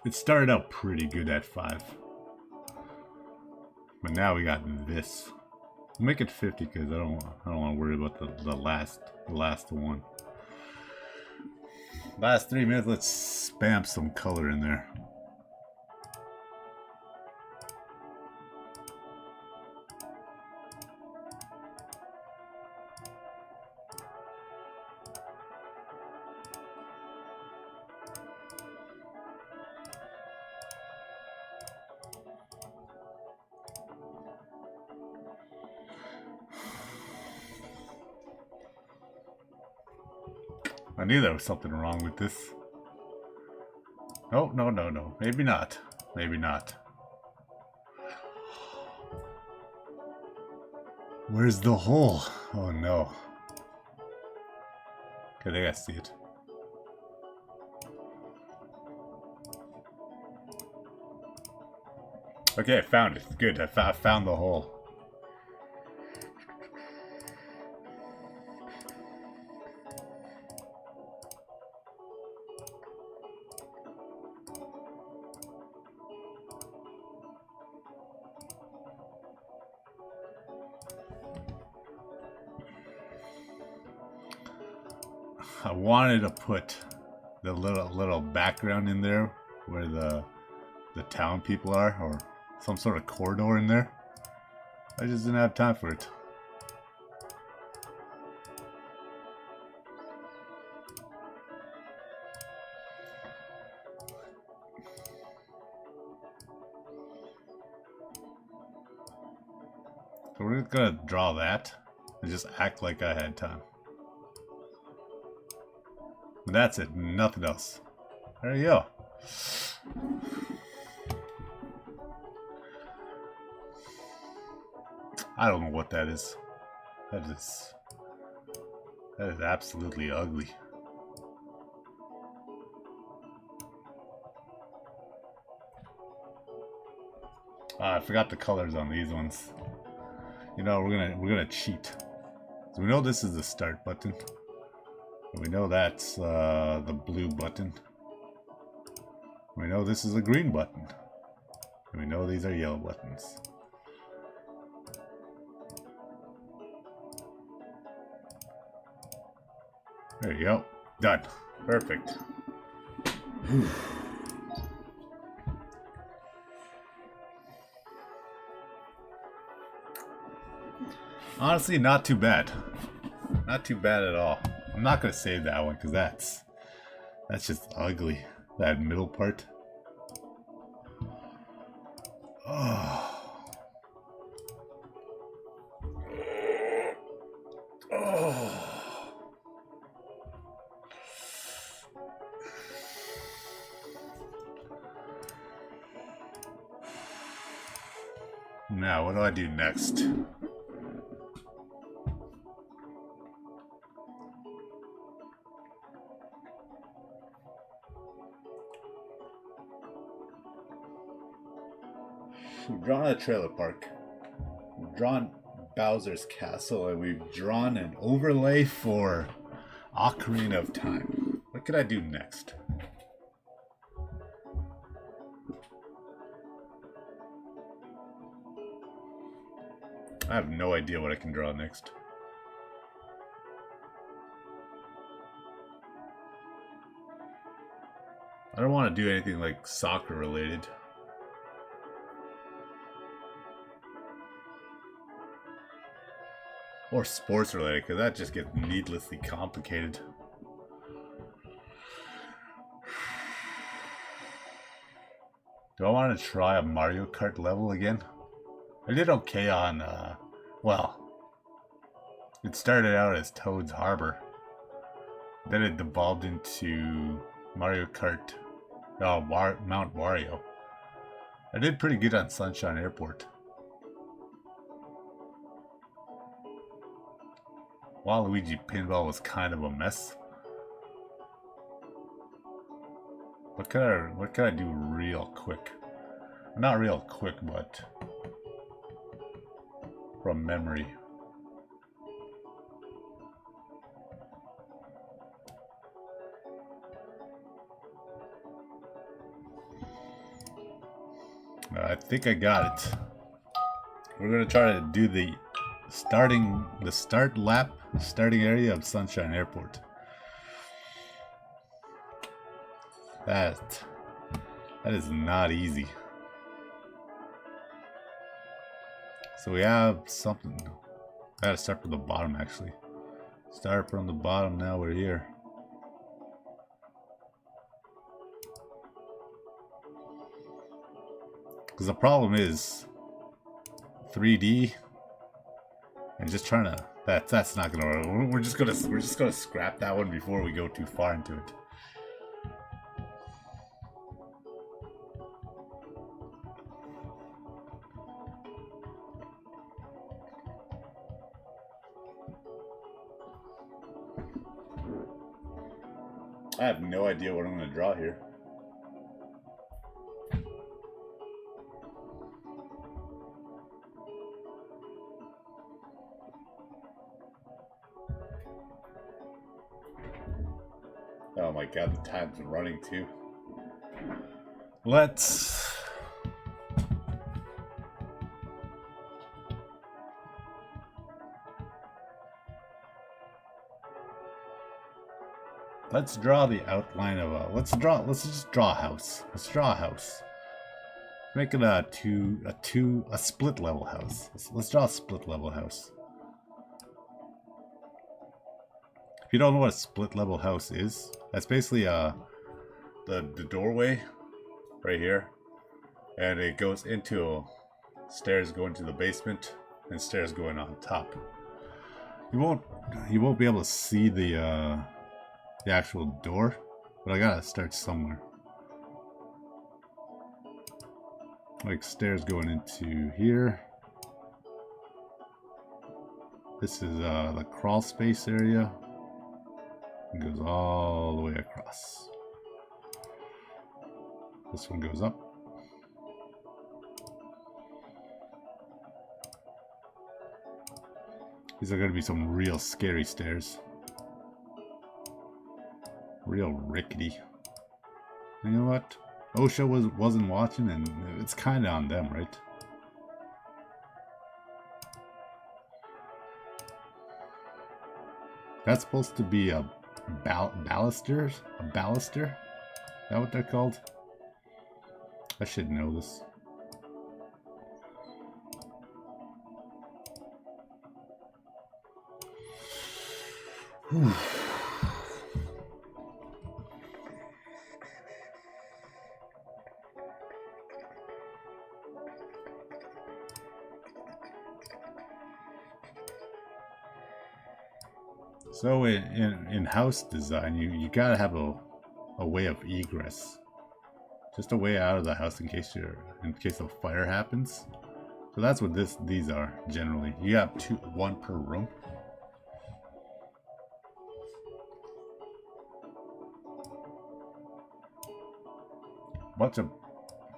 It started out pretty good at 5. But now we got this. We'll make it 50 because I don't want to worry about the last one. Last 3 minutes, let's spam some color in there. I knew there was something wrong with this. Oh, no. Maybe not. Maybe not. Where's the hole? Oh, no. Okay, they gotta see it. Okay, I found it. Good, I found the hole. I wanted to put the little background in there where the town people are, or some sort of corridor in there. I just didn't have time for it. So we're just gonna draw that and just act like I had time. And that's it, nothing else. There you go. I don't know what that is. That is absolutely ugly. I forgot the colors on these ones. You know, we're gonna cheat. So we know this is the start button. And we know that's the blue button. We know this is the green button. And we know these are yellow buttons. There you go. Done. Perfect. Honestly, not too bad. Not too bad at all. I'm not gonna save that one because that's just ugly. That middle part. Oh. Oh. Now, what do I do next? We've drawn a trailer park. We've drawn Bowser's Castle, and we've drawn an overlay for Ocarina of Time. What could I do next? I have no idea what I can draw next. I don't want to do anything like soccer related. Or sports related, because that just gets needlessly complicated. Do I want to try a Mario Kart level again? I did okay on, well, it started out as Toad's Harbor. Then it devolved into Mario Kart, Mount Wario. I did pretty good on Sunshine Airport. Waluigi Pinball was kind of a mess. What can I do real quick? Not real quick, but from memory. I think I got it. We're gonna try to do the starting area of Sunshine Airport. That is not easy. So we have something. I gotta start from the bottom actually. Start from the bottom, now we're here. Because the problem is 3D and just trying to that's not gonna work. We're just gonna scrap that one before we go too far into it. I have no idea what I'm gonna draw here. Oh my god, the time's running too. Let's draw the outline of a let's just draw a house. Let's draw a house. Make it a split level house. Let's draw a split level house. If you don't know what a split level house is, that's basically the doorway right here, and it goes into stairs going to the basement and stairs going on top. You won't be able to see the actual door, but I gotta start somewhere. Like stairs going into here. This is the crawl space area. It goes all the way across. This one goes up. These are gonna be some real scary stairs. Real rickety. You know what? OSHA wasn't watching, and it's kind of on them, right? That's supposed to be a baluster? A baluster? Is that what they're called? I should know this. Whew. So in house design, you gotta have a way of egress, just a way out of the house in case a fire happens. So that's what these are generally. You have one per room.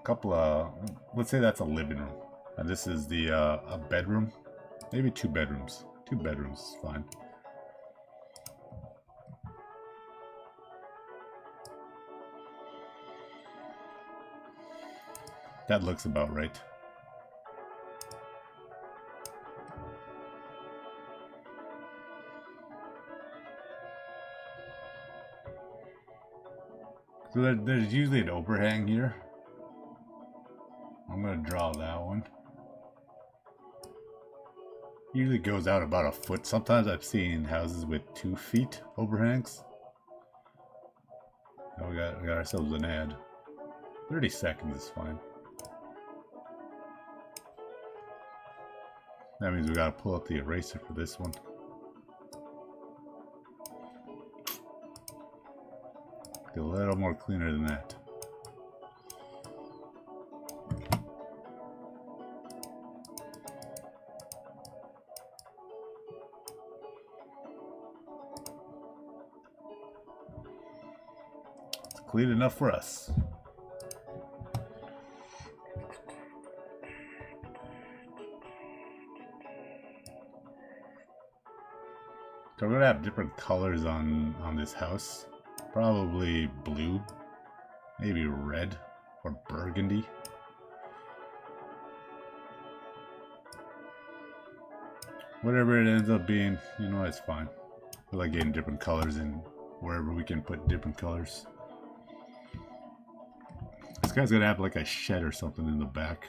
Couple of, let's say that's a living room, and this is the a bedroom, maybe 2 bedrooms. 2 bedrooms is fine. That looks about right. So there's usually an overhang here. I'm gonna draw that one. Usually goes out about a foot. Sometimes I've seen houses with 2 feet overhangs. Now we got ourselves an ad. 30 seconds is fine. That means we gotta pull out the eraser for this one. Get a little more cleaner than that. It's clean enough for us. So we're gonna have different colors on this house. Probably blue, maybe red or burgundy. Whatever it ends up being, you know, it's fine. I like getting different colors in wherever we can put different colors. This guy's gonna have like a shed or something in the back.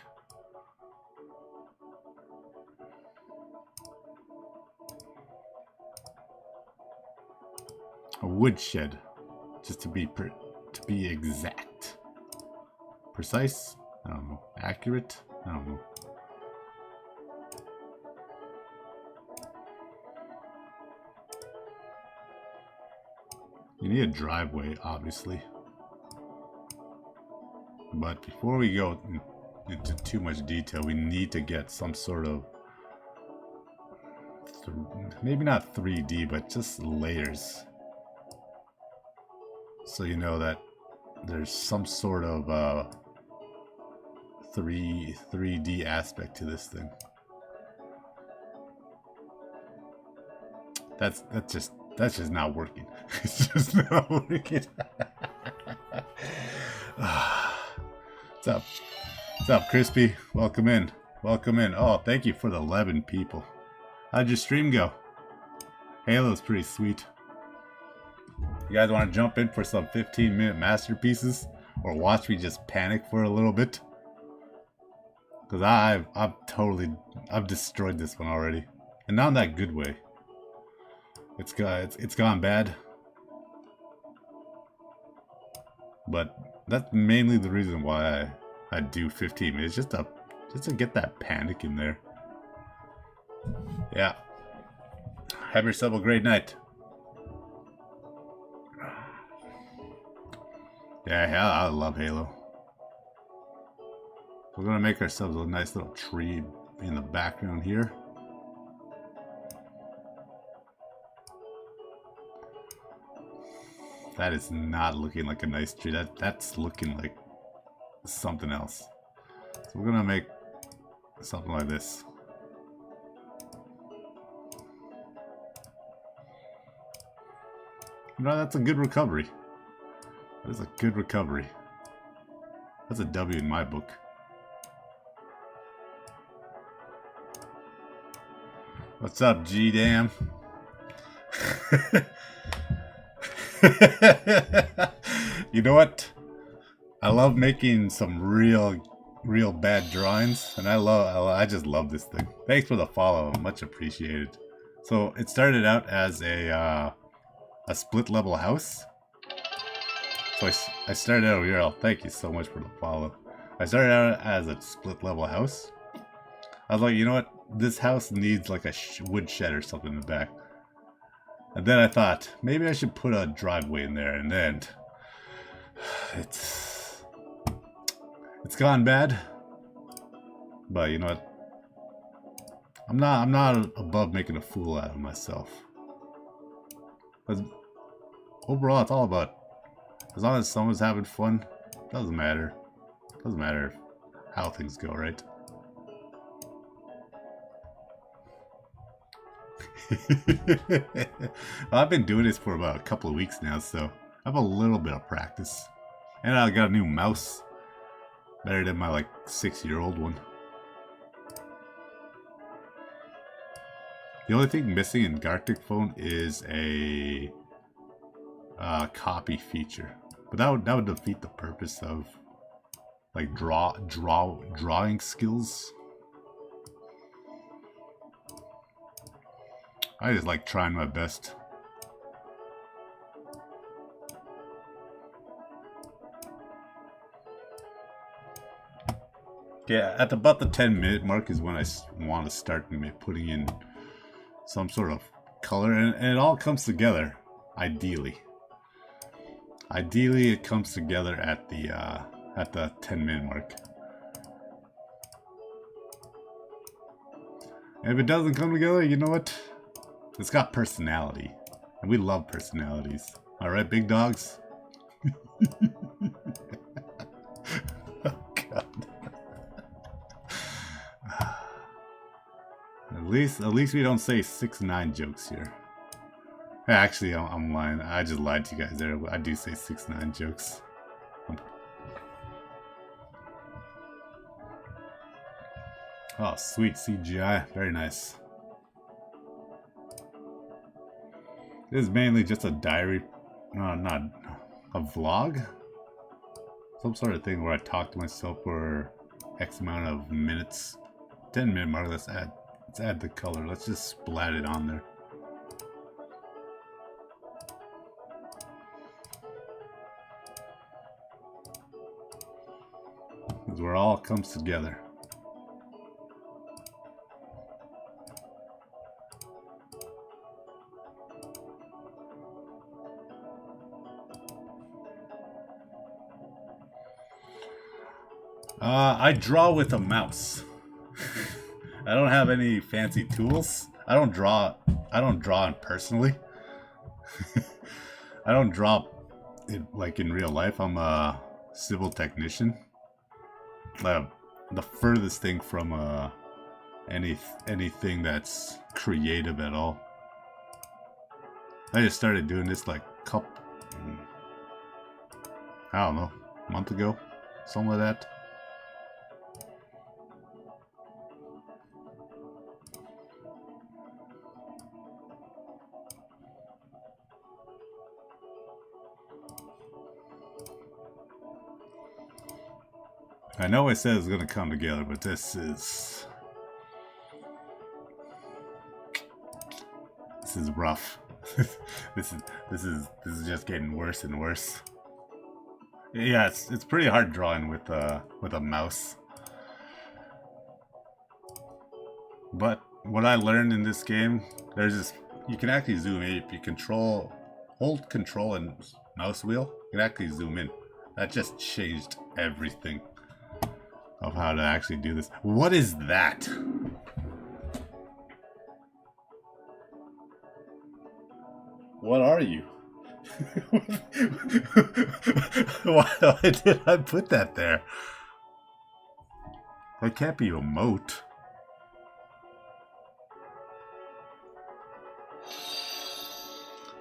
A wood shed, just to be exact. Precise? I don't know. Accurate? I don't know. You need a driveway, obviously. But before we go into too much detail, we need to get some sort of, maybe not 3D, but just layers. So you know that there's some sort of 3D aspect to this thing. That's just not working. It's just not working. What's up? What's up, Crispy? Welcome in. Welcome in. Oh, thank you for the 11 people. How'd your stream go? Halo's pretty sweet. You guys want to jump in for some 15-minute masterpieces? Or watch me just panic for a little bit? Because I've destroyed this one already. And not in that good way. It's gone bad. But that's mainly the reason why I do 15 minutes. Just to get that panic in there. Yeah. Have yourself a great night. Yeah, I love Halo. We're gonna make ourselves a nice little tree in the background here. That is not looking like a nice tree. That's looking like something else. So we're gonna make something like this. No, that's a good recovery. That is a good recovery. That's a W in my book. What's up, G-Dam? You know what? I love making some real bad drawings, and I just love this thing. Thanks for the follow, much appreciated. So it started out as a split level house. So I started out here. Thank you so much for the follow. I started out as a split level house. I was like, you know what? This house needs like a wood shed or something in the back. And then I thought, maybe I should put a driveway in there. And then it's gone bad. But you know what? I'm not above making a fool out of myself. But overall, it's all about, as long as someone's having fun, doesn't matter. Doesn't matter how things go, right? I've been doing this for about a couple of weeks now, so I have a little bit of practice. And I got a new mouse. Better than my like 6-year-old one. The only thing missing in Gartic Phone is a copy feature. But that would defeat the purpose of like drawing skills. I just like trying my best. Yeah, at about the 10-minute mark is when I want to start putting in some sort of color, and it all comes together, ideally. Ideally, it comes together at the 10-minute mark. And if it doesn't come together, you know what? It's got personality, and we love personalities. All right, big dogs. Oh God. At least we don't say 6ix9ine jokes here. Actually, I'm lying. I just lied to you guys there. I do say 6ix9ine jokes. Oh, sweet CGI. Very nice. This is mainly just a diary. No, not a vlog. Some sort of thing where I talk to myself for X amount of minutes. 10-minute mark. Let's add the color. Let's just splat it on there. This is where it all comes together. I draw with a mouse. I don't have any fancy tools. I don't draw personally. I don't draw it like in real life. I'm a civil technician. The furthest thing from anything that's creative at all. I just started doing this like I don't know, a month ago, something like that. I know I said it's gonna come together, but this is rough. this is just getting worse and worse. Yeah, it's pretty hard drawing with a mouse. But what I learned in this game, you can actually zoom in if you hold control and mouse wheel. You can actually zoom in. That just changed everything of how to actually do this. What is that? What are you? Why did I put that there? That can't be a moat.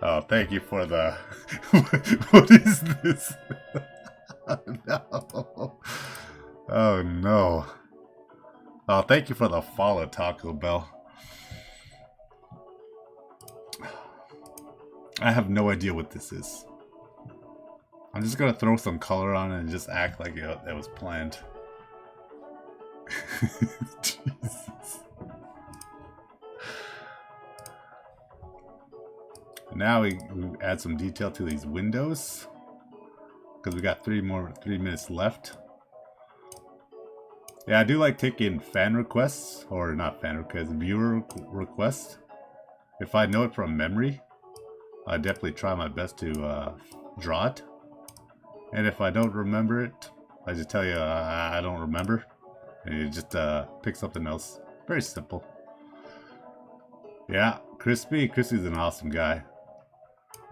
Oh, thank you for the... What is this? Oh, no. Oh, no. Oh, thank you for the follow, Taco Bell. I have no idea what this is. I'm just gonna throw some color on it and just act like it was planned. Jesus. Now we add some detail to these windows because we got 3 minutes left. Yeah, I do like taking fan requests, or not fan requests, viewer requests. If I know it from memory, I definitely try my best to draw it. And if I don't remember it, I just tell you I don't remember, and you just pick something else. Very simple. Yeah, Crispy's an awesome guy.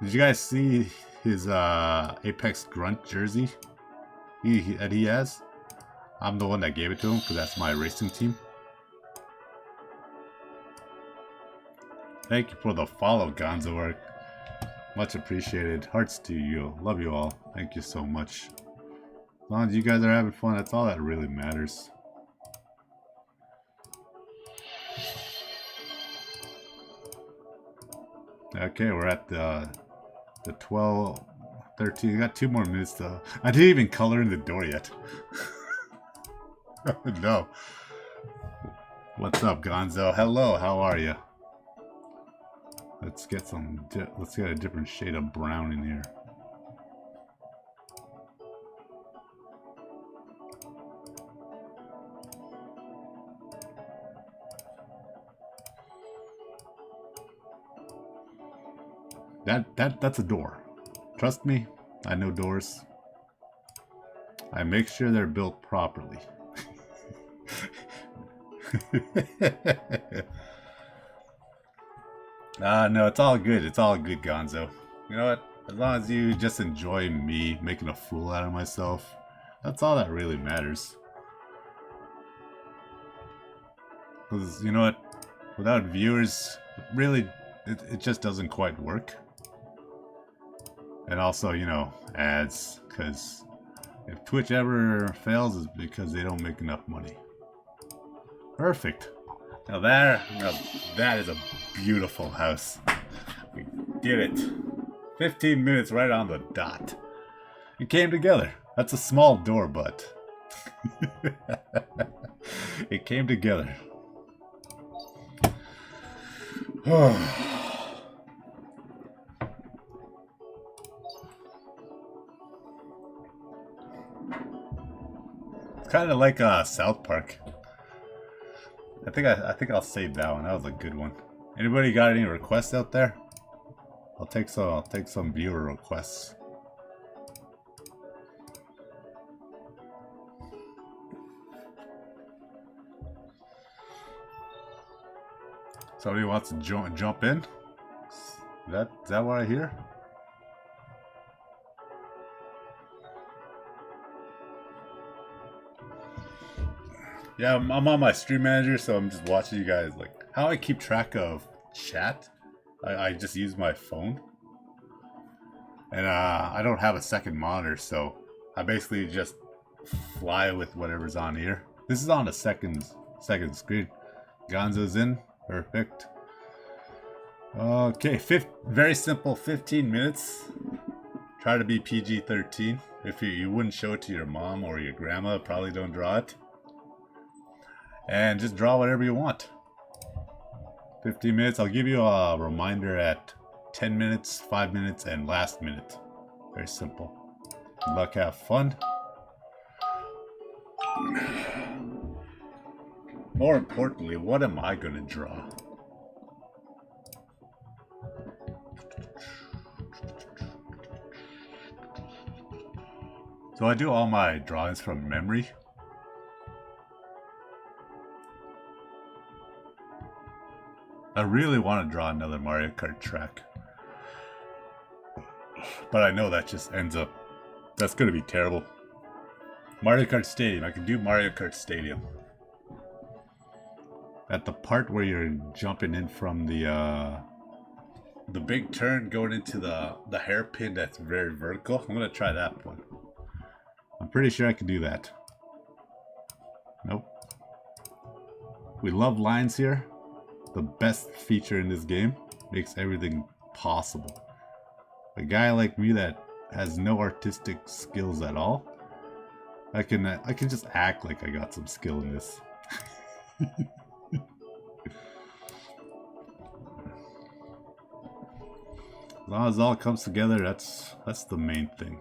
Did you guys see his Apex Grunt jersey that he has? I'm the one that gave it to him because that's my racing team. Thank you for the follow, Gonzo Work. Much appreciated. Hearts to you. Love you all. Thank you so much. As long as you guys are having fun, that's all that really matters. Okay, we're at the 12, 13. We got 2 more minutes though. I didn't even color in the door yet. No. What's up, Gonzo? Hello, how are you? Let's get a different shade of brown in here. That's a door. Trust me, I know doors. I make sure they're built properly. No, it's all good. It's all good, Gonzo. You know what? As long as you just enjoy me making a fool out of myself, that's all that really matters. Because, you know what? Without viewers, really, it just doesn't quite work. And also, you know, ads. Because if Twitch ever fails, it's because they don't make enough money. Perfect. Now that is a beautiful house. We did it. 15 minutes right on the dot. It came together. That's a small door, but it came together. It's kind of like South Park. I think I'll save that one. That was a good one. Anybody got any requests out there? I'll take some viewer requests. Somebody wants to jump in? Is that what I hear? Yeah, I'm on my stream manager, so I'm just watching you guys. Like, how I keep track of chat, I just use my phone. And I don't have a second monitor, so I basically just fly with whatever's on here. This is on a second screen. Gonzo's in. Perfect. Okay, very simple, 15 minutes. Try to be PG-13. If you wouldn't show it to your mom or your grandma, probably don't draw it. And just draw whatever you want. 15 minutes. I'll give you a reminder at 10 minutes, 5 minutes, and last minute. Very simple. Good luck, have fun. More importantly, what am I going to draw? So I do all my drawings from memory. I really want to draw another Mario Kart track. But I know that just ends up... That's going to be terrible. Mario Kart Stadium. I can do Mario Kart Stadium. At the part where you're jumping in from the the big turn going into the hairpin that's very vertical. I'm gonna try that one. I'm pretty sure I can do that. Nope. We love lines here. The best feature in this game. Makes everything possible. A guy like me that has no artistic skills at all, I can just act like I got some skill in this. As long as it all comes together, that's the main thing.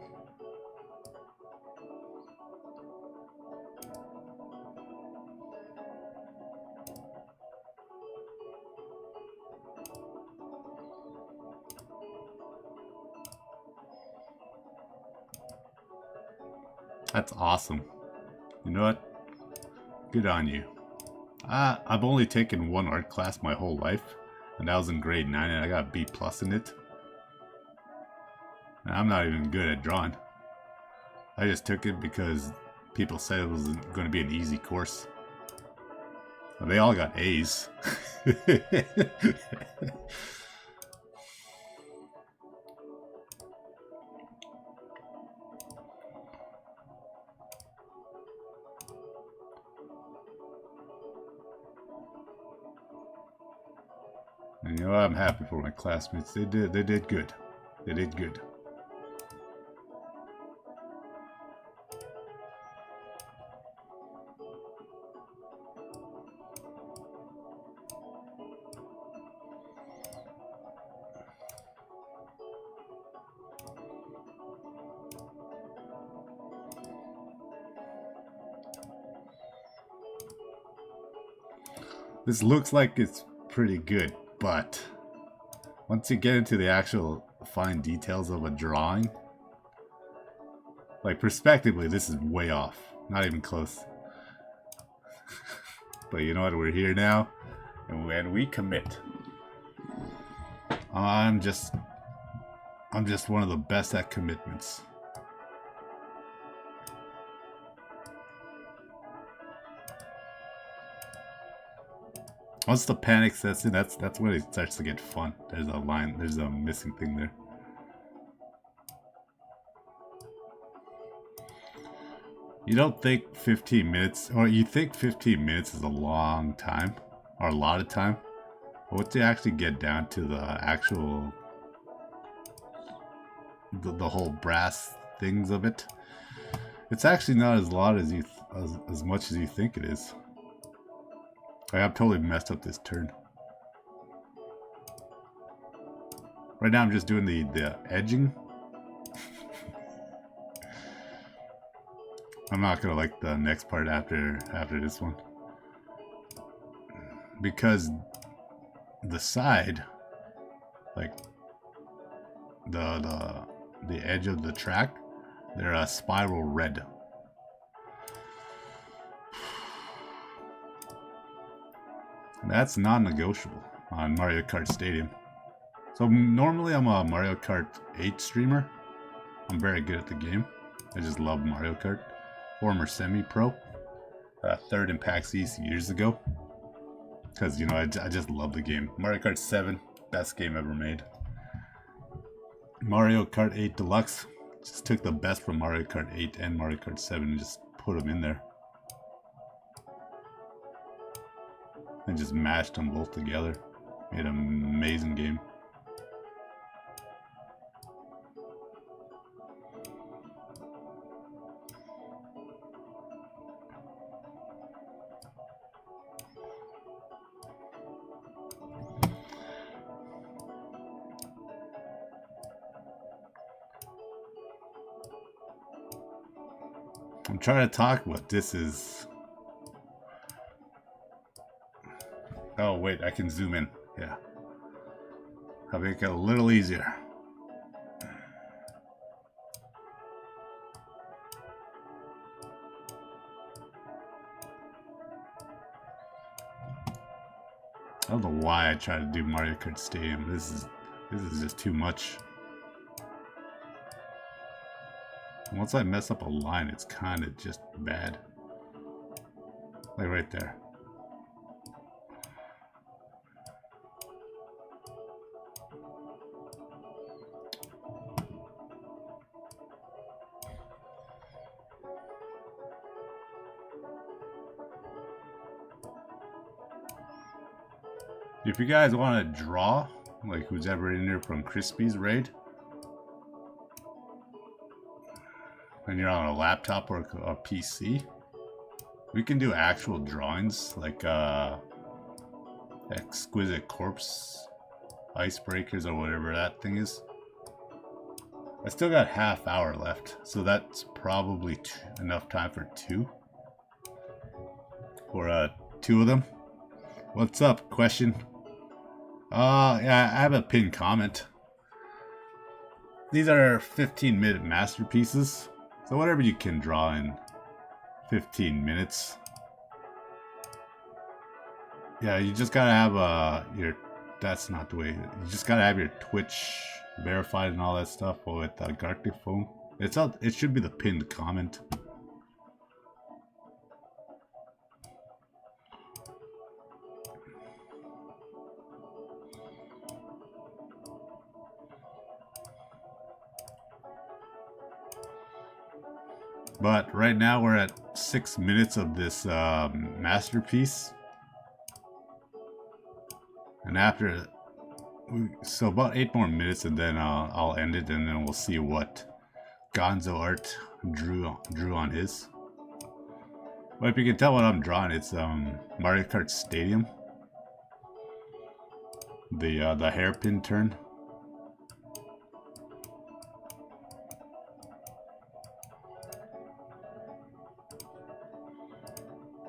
That's awesome. You know what? Good on you. I've only taken one art class my whole life, and that was in grade 9, and I got a B+ in it. And I'm not even good at drawing. I just took it because people said it was going to be an easy course. Well, they all got A's. And you know, I'm happy for my classmates. They did good. They did good. This looks like it's pretty good, but once you get into the actual fine details of a drawing, like perspectively, this is way off. Not even close. But you know what? We're here now, and when we commit, I'm just one of the best at commitments. Once the panic sets in, that's when it starts to get fun. There's a line, there's a missing thing there. You don't think 15 minutes, or you think 15 minutes is a long time, or a lot of time. But once you actually get down to the actual, the whole brass things of it, it's actually not as lot as as much as you think it is. I've totally messed up this turn. Right now I'm just doing the edging. I'm not gonna like the next part after this one. Because the side, like the edge of the track, they're a spiral red. That's non-negotiable on Mario Kart Stadium. So normally I'm a Mario Kart 8 streamer. I'm very good at the game. I just love Mario Kart. Former semi-pro. Third in PAX East years ago. Because, you know, I just love the game. Mario Kart 7, best game ever made. Mario Kart 8 Deluxe. Just took the best from Mario Kart 8 and Mario Kart 7 and just put them in there. And just mashed them both together. Made an amazing game. I'm trying to talk, but this is... Oh, wait, I can zoom in. Yeah. I'll make it a little easier. I don't know why I try to do Mario Kart Stadium. This is just too much. Once I mess up a line, it's kind of just bad. Like right there. If you guys want to draw, like who's ever in here from Crispy's raid, when you're on a laptop or a PC, we can do actual drawings, like Exquisite Corpse, Icebreakers, or whatever that thing is. I still got half hour left, so that's probably enough time for two. For two of them. What's up? Question. Yeah, I have a pinned comment. These are 15-minute masterpieces, so whatever you can draw in 15 minutes. Yeah, you just gotta have your. That's not the way. You just gotta have your Twitch verified and all that stuff with Gartic Phone. It's out. It should be the pinned comment. But right now we're at 6 minutes of this masterpiece. And after, so about 8 more minutes, and then I'll end it, and then we'll see what Gonzo Art drew on his. But if you can tell what I'm drawing, it's Mario Kart Stadium. The hairpin turn.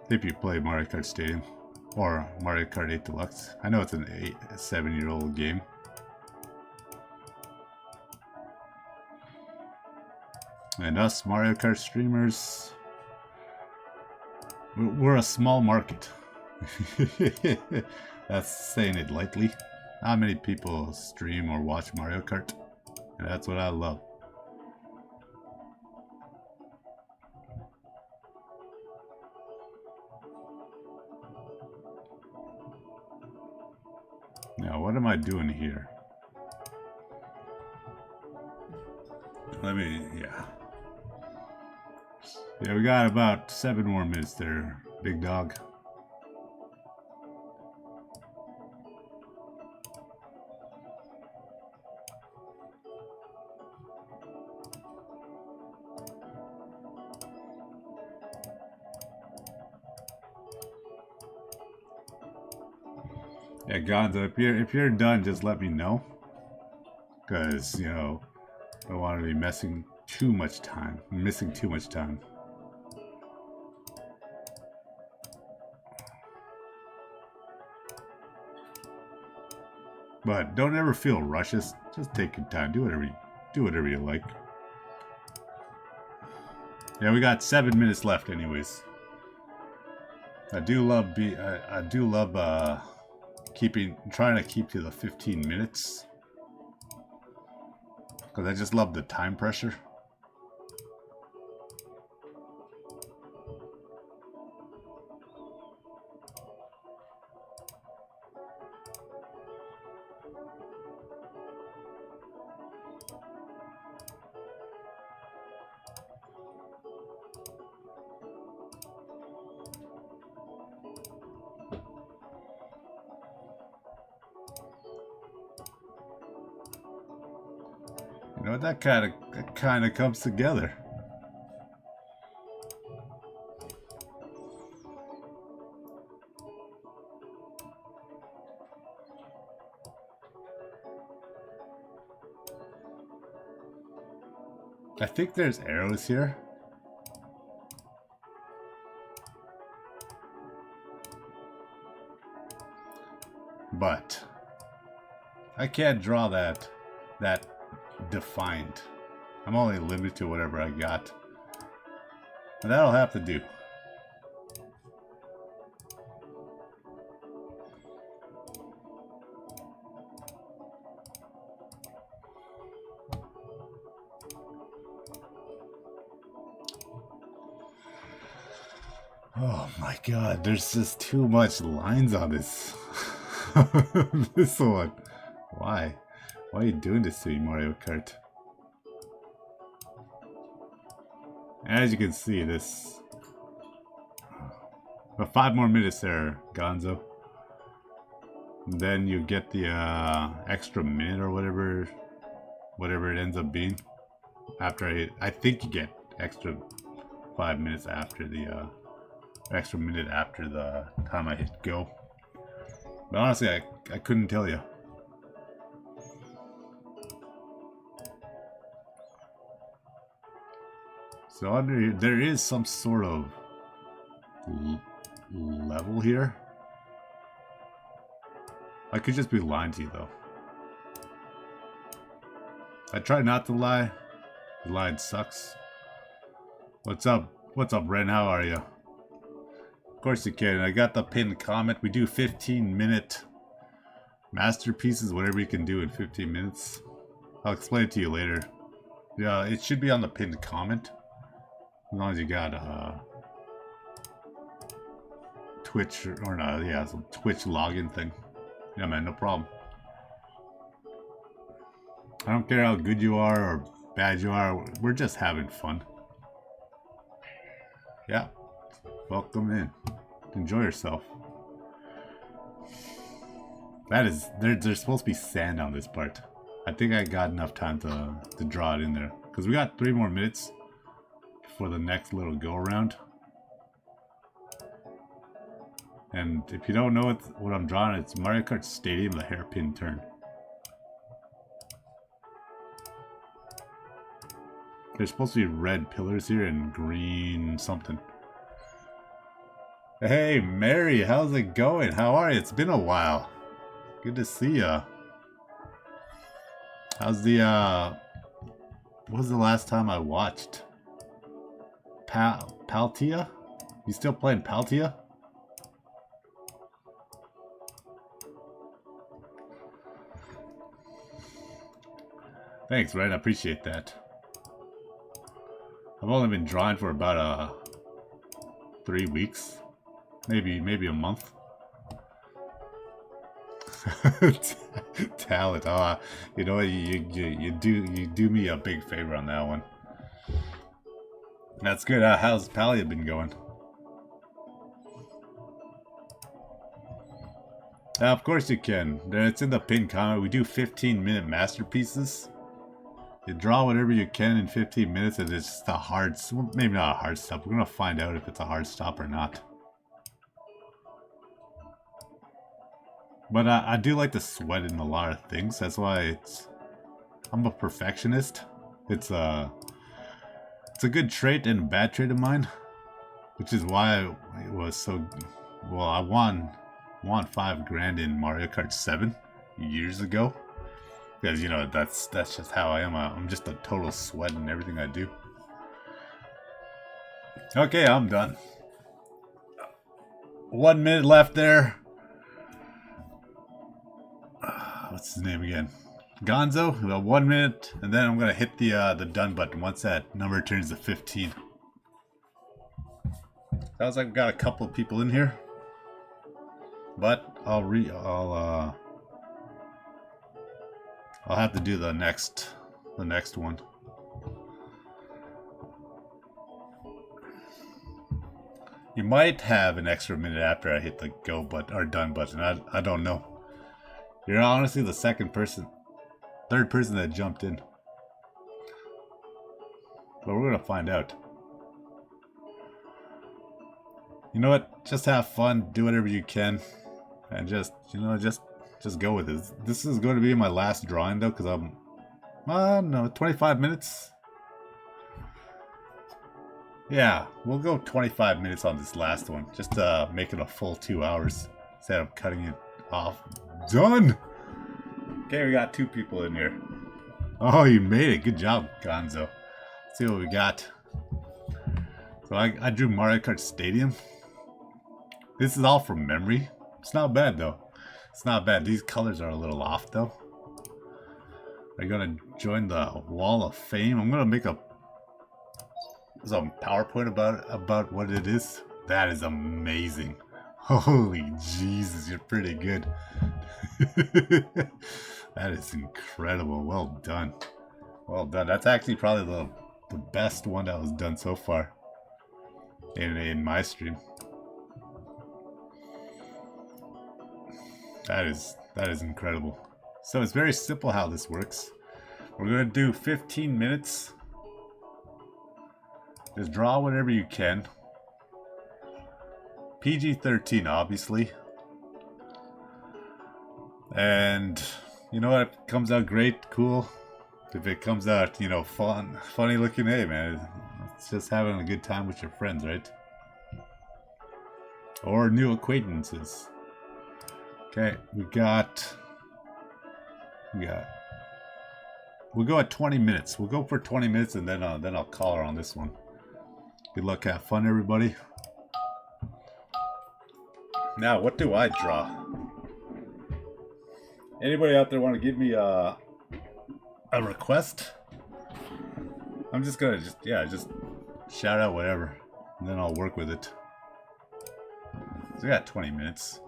If you play Mario Kart Stadium or Mario Kart 8 Deluxe. I know it's a 7-year-old game. And us Mario Kart streamers, we're a small market. That's saying it lightly. Not many people stream or watch Mario Kart, and that's what I love. Now, what am I doing here? Yeah, we got about 7 more minutes there, big dog. Yeah, Gonzo, if you're done, just let me know, because you know I don't want to be missing too much time. But don't ever feel rushes. Just take your time. Do whatever you like. Yeah, we got 7 minutes left, anyways. I do love trying to keep to the 15 minutes. Because I just love the time pressure. You know, that kind of comes together. I think there's arrows here. But I can't draw that defined. I'm only limited to whatever I got. And that'll have to do. Oh my god, there's just too much lines on this. This one. Why? Why are you doing this to me, Mario Kart? As you can see, this... But 5 more minutes there, Gonzo. Then you get the extra minute or whatever it ends up being. After I think you get extra 5 minutes after the extra minute after the time I hit go. But honestly, I couldn't tell you. So under here, there is some sort of level here. I could just be lying to you though. I try not to lie. Lying sucks. What's up? What's up, Ren? How are you? Of course you can. I got the pinned comment. We do 15-minute masterpieces, whatever you can do in 15 minutes. I'll explain it to you later. Yeah, it should be on the pinned comment. As long as you got Twitch or not, yeah, some Twitch login thing. Yeah, man, no problem. I don't care how good you are or bad you are. We're just having fun. Yeah, welcome in. Enjoy yourself. That is, there's supposed to be sand on this part. I think I got enough time to draw it in there. Because we got 3 more minutes for the next little go around. And if you don't know what I'm drawing, it's Mario Kart Stadium, the hairpin turn. There's supposed to be red pillars here and green something. Hey, Mary, how's it going? How are you? It's been a while. Good to see ya. How's the, what was the last time I watched? Paltia? You still playing Paltia? Thanks, Red. I appreciate that. I've only been drawing for about 3 weeks, maybe a month. Talent, you know what? You do me a big favor on that one. That's good. How's Palia been going? Of course you can. It's in the pinned comment. We do 15-minute masterpieces. You draw whatever you can in 15 minutes, and it's just a hard, maybe not a hard stop. We're gonna find out if it's a hard stop or not. But I do like to sweat in a lot of things. That's why I'm a perfectionist. It's a good trait and a bad trait of mine, which is why it was so. Well, I won $5 grand in Mario Kart 7 years ago. Because, you know, that's just how I am. I'm just a total sweat in everything I do. Okay, I'm done. 1 minute left there. What's his name again? Gonzo. About 1 minute, and then I'm gonna hit the done button once that number turns to 15. Sounds like I've got a couple of people in here, but I'll have to do the next one. You might have an extra minute after I hit the go button or done button. I don't know. You're honestly the third person that jumped in. But we're gonna find out. You know what? Just have fun, do whatever you can, and just go with it. This is going to be my last drawing though, because I'm, no, 25 minutes. Yeah, we'll go 25 minutes on this last one, just to make it a full 2 hours instead of cutting it off. Done! Okay, we got 2 people in here. Oh, you made it. Good job, Gonzo. Let's see what we got. So I drew Mario Kart Stadium. This is all from memory. It's not bad, though. It's not bad. These colors are a little off, though. I'm gonna join the Wall of Fame. I'm gonna make some PowerPoint about what it is. That is amazing. Holy Jesus, you're pretty good. That is incredible. Well done. Well done. That's actually probably the best one that was done so far in my stream. That is incredible. So it's very simple how this works. We're gonna do 15 minutes. Just draw whatever you can. PG-13, obviously. And you know what? If it comes out great, cool. If it comes out, you know, fun, funny looking, hey man, it's just having a good time with your friends, right? Or new acquaintances. Okay, we'll go at 20 minutes. We'll go for 20 minutes and then I'll call her on this one. Good luck, have fun, everybody. Now, what do I draw? Anybody out there want to give me a request? I'm just gonna just shout out whatever, and then I'll work with it. So we got 20 minutes.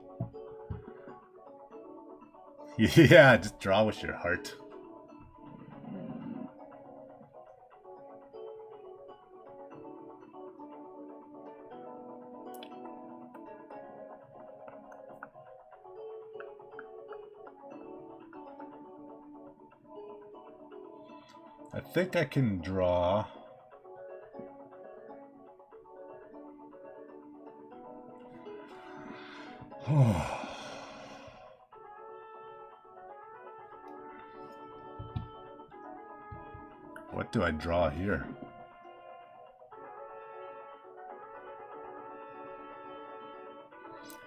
Yeah, just draw with your heart. I think I can draw. What do I draw here?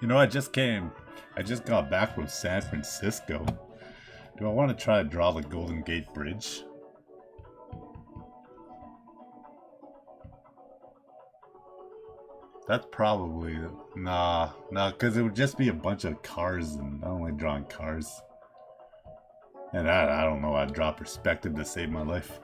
You know, I just got back from San Francisco. Do I want to try to draw the Golden Gate Bridge? That's probably... Nah, because it would just be a bunch of cars, and I don't like drawing cars. And I don't know, I'd draw perspective to save my life.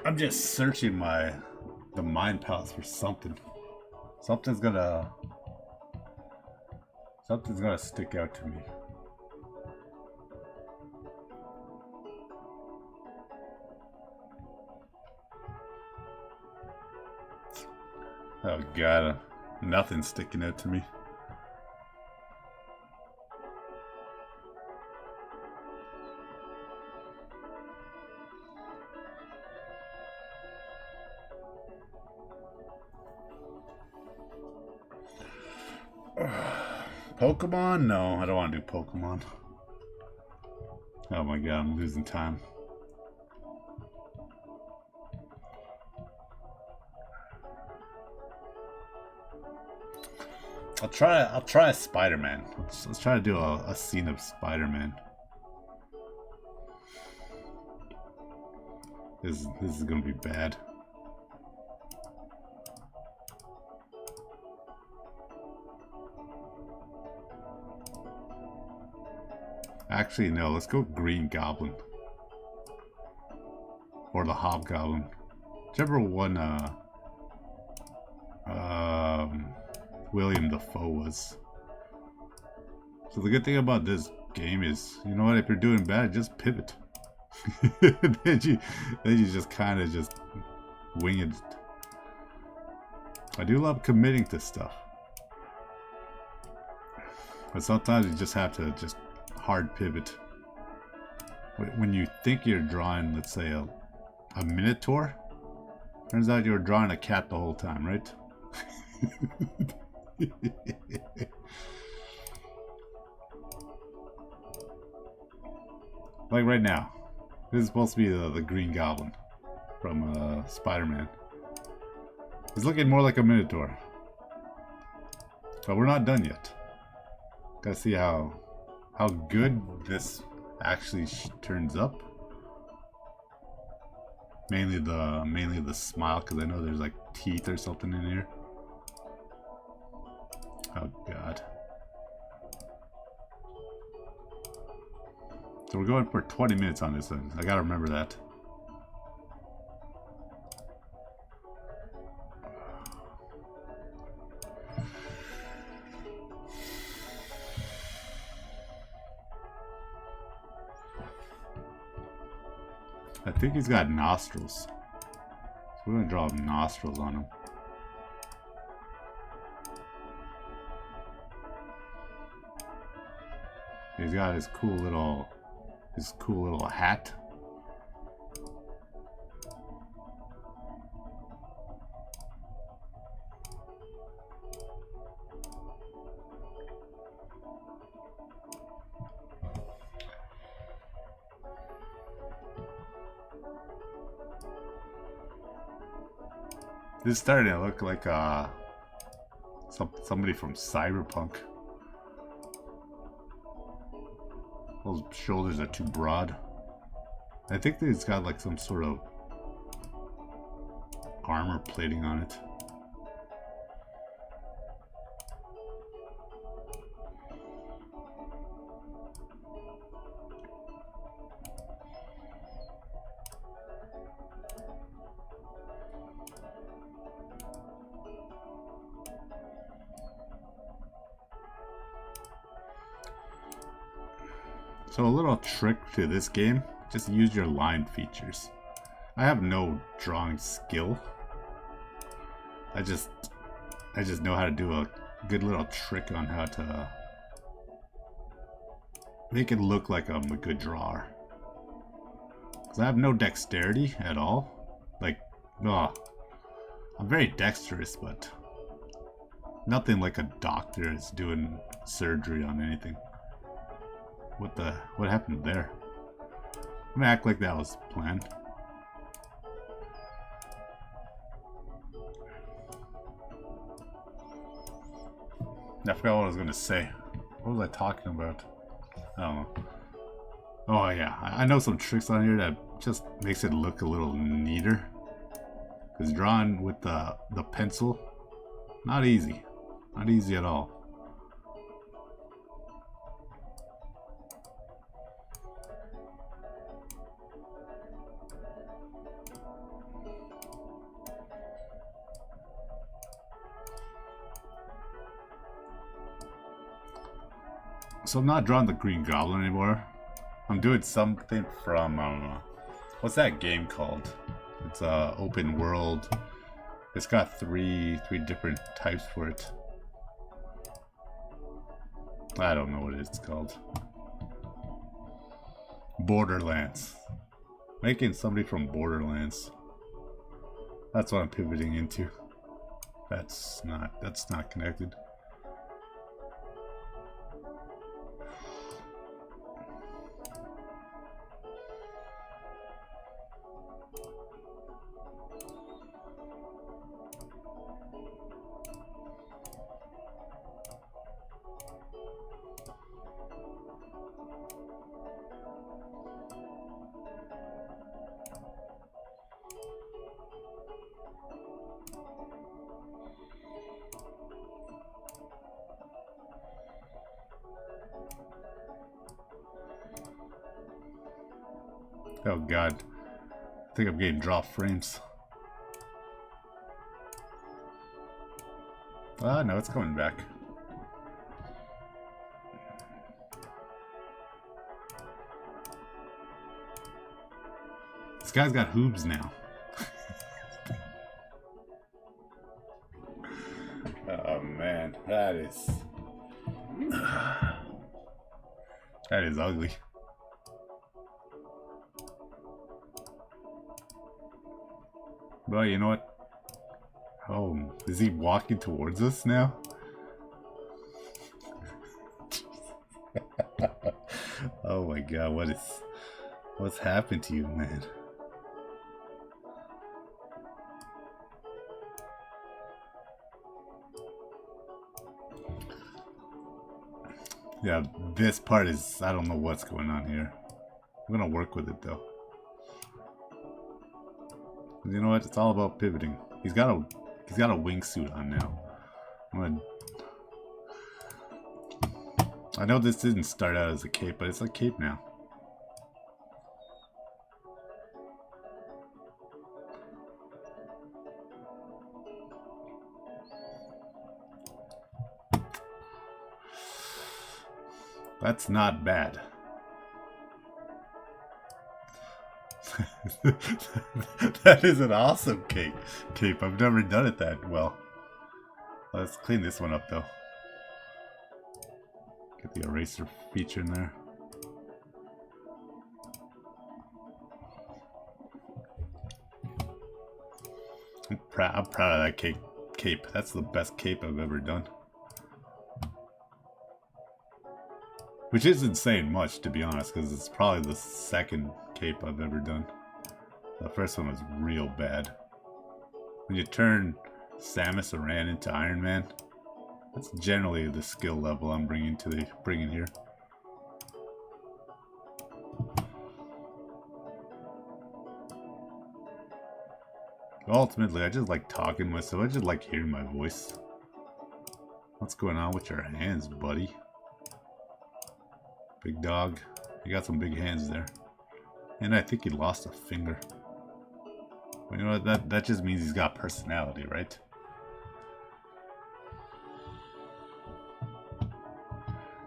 I'm just searching the mind palace for something. Something's gonna stick out to me. Oh god, nothing's sticking out to me. Pokemon? No, I don't want to do Pokemon. Oh my god, I'm losing time. I'll try Spider-Man. Let's try to do a scene of Spider-Man. This is gonna be bad. Actually, no, let's go Green Goblin. Or the Hobgoblin. Whichever one, William Dafoe was. So the good thing about this game is, you know what, if you're doing bad, just pivot. then you just kind of just wing it. I do love committing to stuff. But sometimes you just have to just hard pivot. When you think you're drawing, let's say, a Minotaur, turns out you were drawing a cat the whole time, right? Like right now. This is supposed to be the Green Goblin from Spider-Man. He's looking more like a Minotaur. But we're not done yet. Gotta see how good this actually turns up. Mainly the smile, because I know there's like teeth or something in here. Oh god. So we're going for 20 minutes on this one. I gotta remember that. I think he's got nostrils. So we're gonna draw nostrils on him. He's got his cool little hat. This is starting to look like somebody from Cyberpunk. Those shoulders are too broad. I think that it's got like some sort of armor plating on it. So a little trick to this game, just use your line features. I have no drawing skill. I just know how to do a good little trick on how to make it look like I'm a good drawer. Because I have no dexterity at all. Like, I'm very dexterous, but nothing like a doctor is doing surgery on anything. What happened there? I'm gonna act like that was planned. I forgot what I was gonna say. What was I talking about? I don't know. Oh yeah, I know some tricks on here that just makes it look a little neater. Because drawing with the pencil, not easy. Not easy at all. So I'm not drawing the Green Goblin anymore. I'm doing something from, what's that game called? It's open world. It's got three different types for it. I don't know what it's called. Borderlands. Making somebody from Borderlands. That's what I'm pivoting into. That's not connected. Oh god. I think I'm getting drop frames. Ah, no, it's coming back. This guy's got hoobs now. Oh man, that is ugly. Well, you know what? Oh, is he walking towards us now? Oh my god, what's happened to you, man? Yeah, this part is, I don't know what's going on here. I'm gonna work with it though. You know what? It's all about pivoting. He's got a wingsuit on now. I know this didn't start out as a cape, but it's a cape now. That's not bad. That is an awesome cape. I've never done it that well. Let's clean this one up though. Get the eraser feature in there. I'm proud of that cape. That's the best cape I've ever done. Which isn't saying much, to be honest, because it's probably the second cape I've ever done. The first one was real bad. When you turn Samus Aran into Iron Man, that's generally the skill level I'm bringing here. Ultimately, I just like talking to myself. I just like hearing my voice. What's going on with your hands, buddy? Big dog. You got some big hands there. And I think he lost a finger. Well, you know what? That just means he's got personality, right?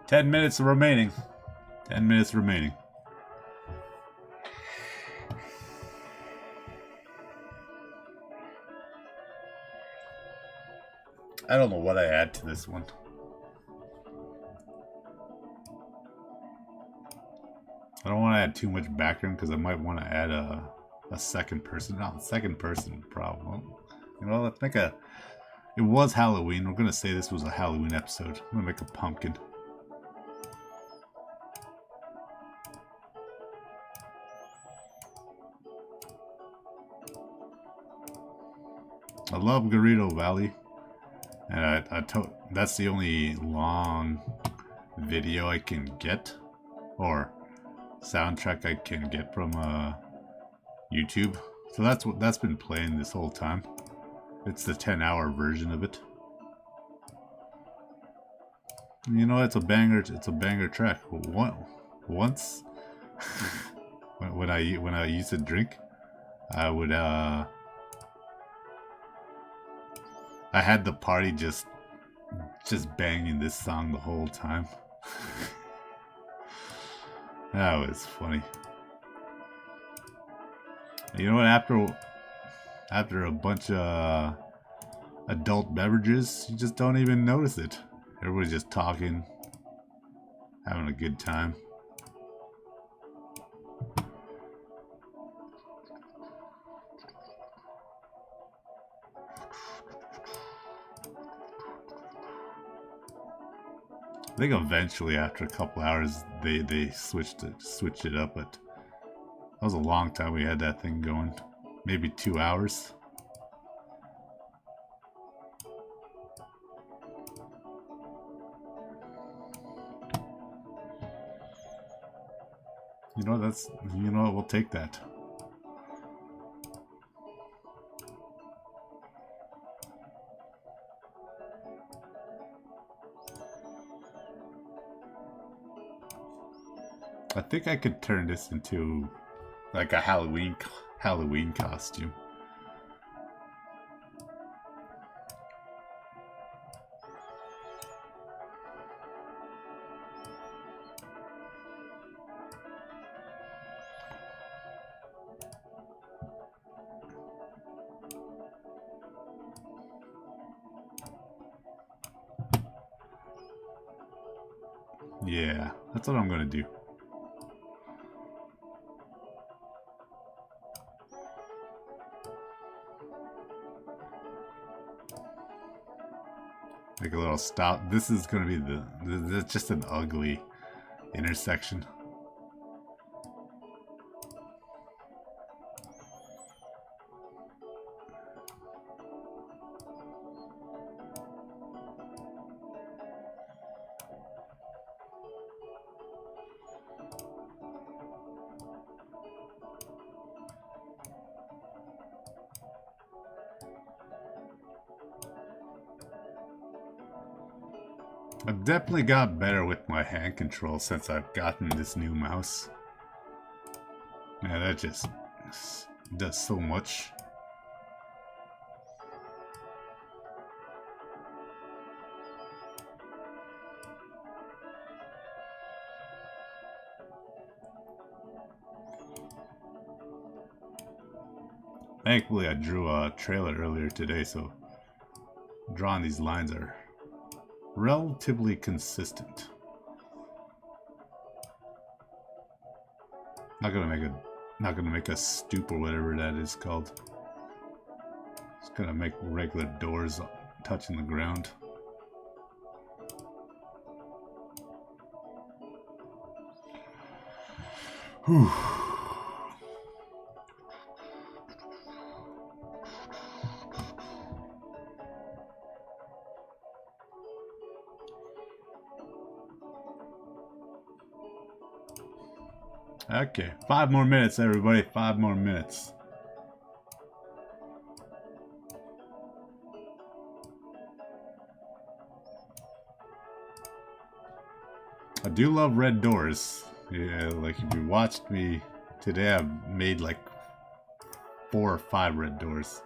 "10 minutes remaining. 10 minutes remaining. I don't know what I add to this one. I don't want to add too much background because I might want to add a second person. No, second person problem. You know, let's make a... It was Halloween. We're going to say this was a Halloween episode. I'm going to make a pumpkin. I love Garrido Valley. And that's the only long video I can get. Or soundtrack I can get from YouTube. So that's been playing this whole time. It's the 10-hour version of it. You know, it's a banger. It's a banger track. Once, when I used to drink, I would I had the party just banging this song the whole time. That was funny. You know what? After a bunch of adult beverages, you just don't even notice it. Everybody's just talking, having a good time. I think eventually, after a couple hours, they switched it up, but that was a long time we had that thing going. Maybe 2 hours. You know, we'll take that. I think I could turn this into like a Halloween costume. Yeah, that's what I'm gonna do. Like a little stop. This is gonna be that's just an ugly intersection. I've definitely got better with my hand control since I've gotten this new mouse. Yeah, that just does so much. Thankfully, I drew a trailer earlier today, so drawing these lines are relatively consistent. Not gonna make a stoop or whatever that is called. Just gonna make regular doors touching the ground. Whew. Okay, 5 more minutes, everybody. 5 more minutes. I do love red doors. Yeah, like if you watched me today, I've made like 4 or 5 red doors.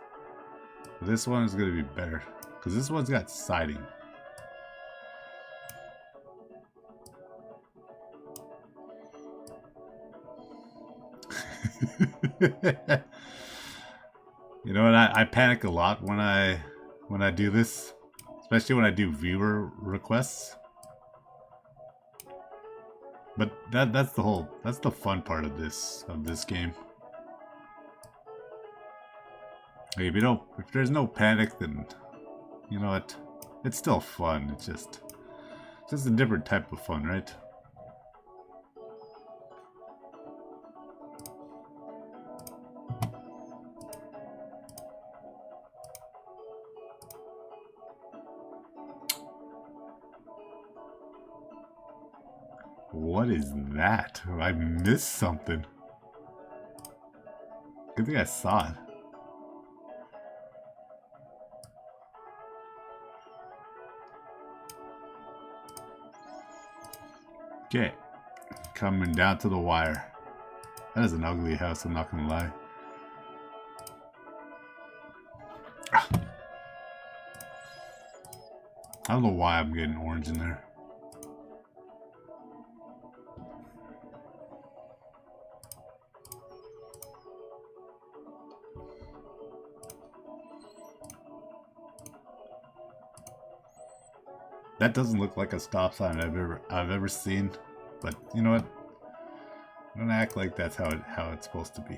But this one is gonna be better because this one's got siding. You know what? I panic a lot when I do this, especially when I do viewer requests. But that's the fun part of this game. Like if there's no panic, then you know what? It's still fun. It's just a different type of fun, right? What is that? I missed something. Good thing I saw it. Okay. Coming down to the wire. That is an ugly house, I'm not gonna lie. I don't know why I'm getting orange in there. That doesn't look like a stop sign I've ever seen, but you know what? I'm gonna act like that's how it's supposed to be.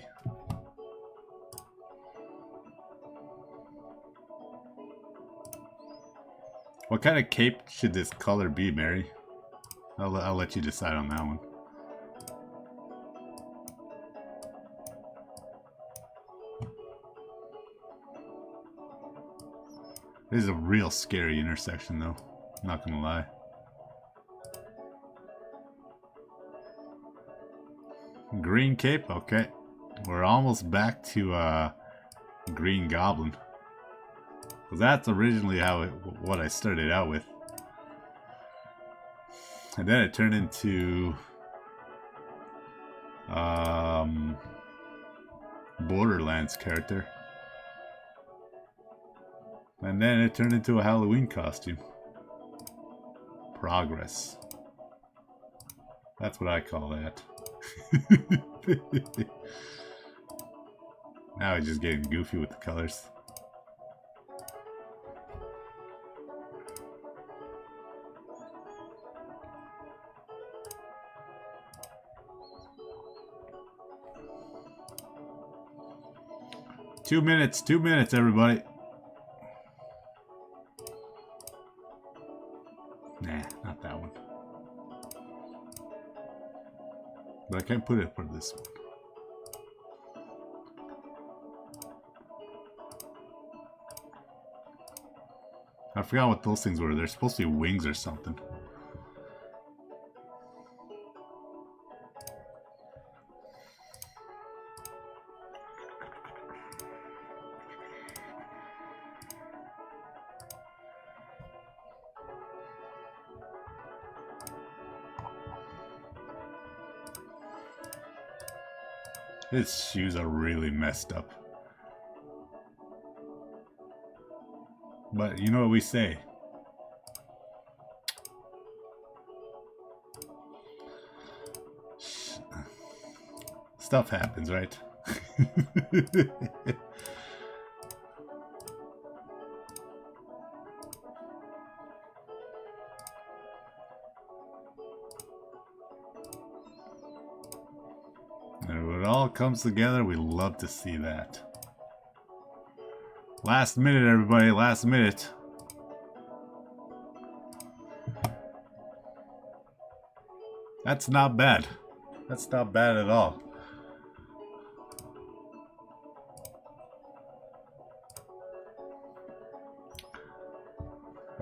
What kind of cape should this color be, Mary? I'll let you decide on that one. This is a real scary intersection, though. I'm not gonna lie. Green cape, okay. We're almost back to Green Goblin. Because that's originally what I started out with. And then it turned into Borderlands character. And then it turned into a Halloween costume. Progress. That's what I call that. Now he's just getting goofy with the colors. Two minutes, everybody. Nah, not that one. But I can't put it for this one. I forgot what those things were. They're supposed to be wings or something. His shoes are really messed up. But you know what we say. Stuff happens, right? And when it all comes together, we love to see that. Last minute, everybody, last minute. That's not bad. That's not bad at all.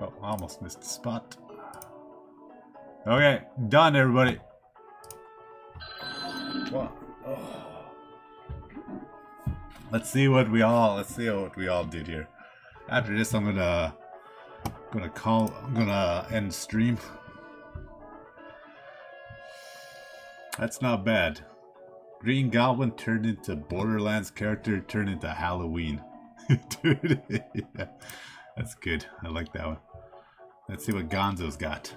Oh, almost missed the spot. Okay, done, everybody. Wow. Oh. Let's see what we all did here. After this, I'm gonna end stream. That's not bad. Green Goblin turned into Borderlands character, turned into Halloween. Dude, yeah, that's good. I like that one. Let's see what Gonzo's got.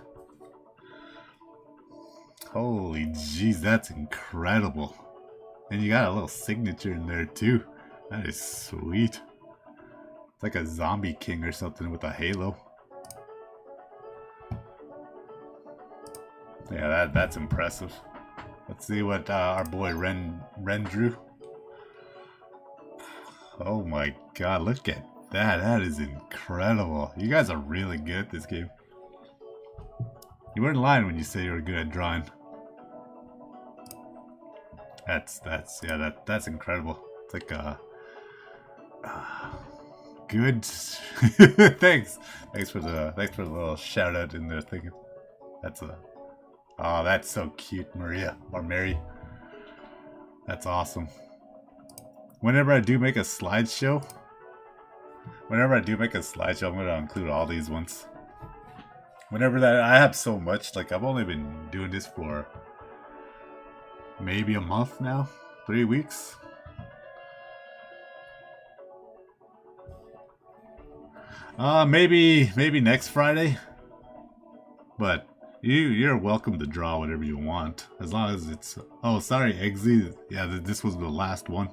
Holy jeez, that's incredible. And you got a little signature in there too. That is sweet. It's like a zombie king or something with a halo. Yeah, that's impressive. Let's see what our boy Ren drew. Oh my god, look at that. That is incredible. You guys are really good at this game. You weren't lying when you said you were good at drawing. That's incredible. It's like good. Thanks for the little shout out in there thinking. Oh, that's so cute, Maria or Mary. That's awesome. Whenever I do make a slideshow, I'm gonna include all these ones. Whenever I have so much, like I've only been doing this for maybe a month now, 3 weeks. Maybe next Friday. But you're welcome to draw whatever you want, as long as it's. Oh, sorry, Eggsy. Yeah, this was the last one.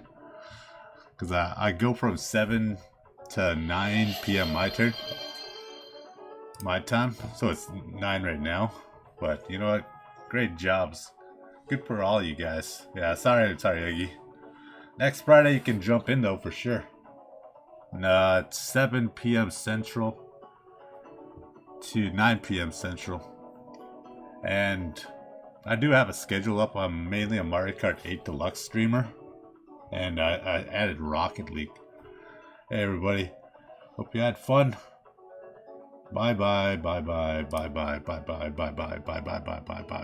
Cause I go from 7 to 9 p.m. my time, so it's 9 right now. But you know what? Great jobs. Good for all you guys. Yeah, sorry, Eggy. Next Friday you can jump in though for sure. It's 7 p.m. Central to 9 p.m. Central. And I do have a schedule up. I'm mainly a Mario Kart 8 Deluxe streamer. And I added Rocket League. Hey everybody. Hope you had fun. Bye bye, bye bye, bye bye, bye bye, bye bye, bye bye, bye bye, bye bye.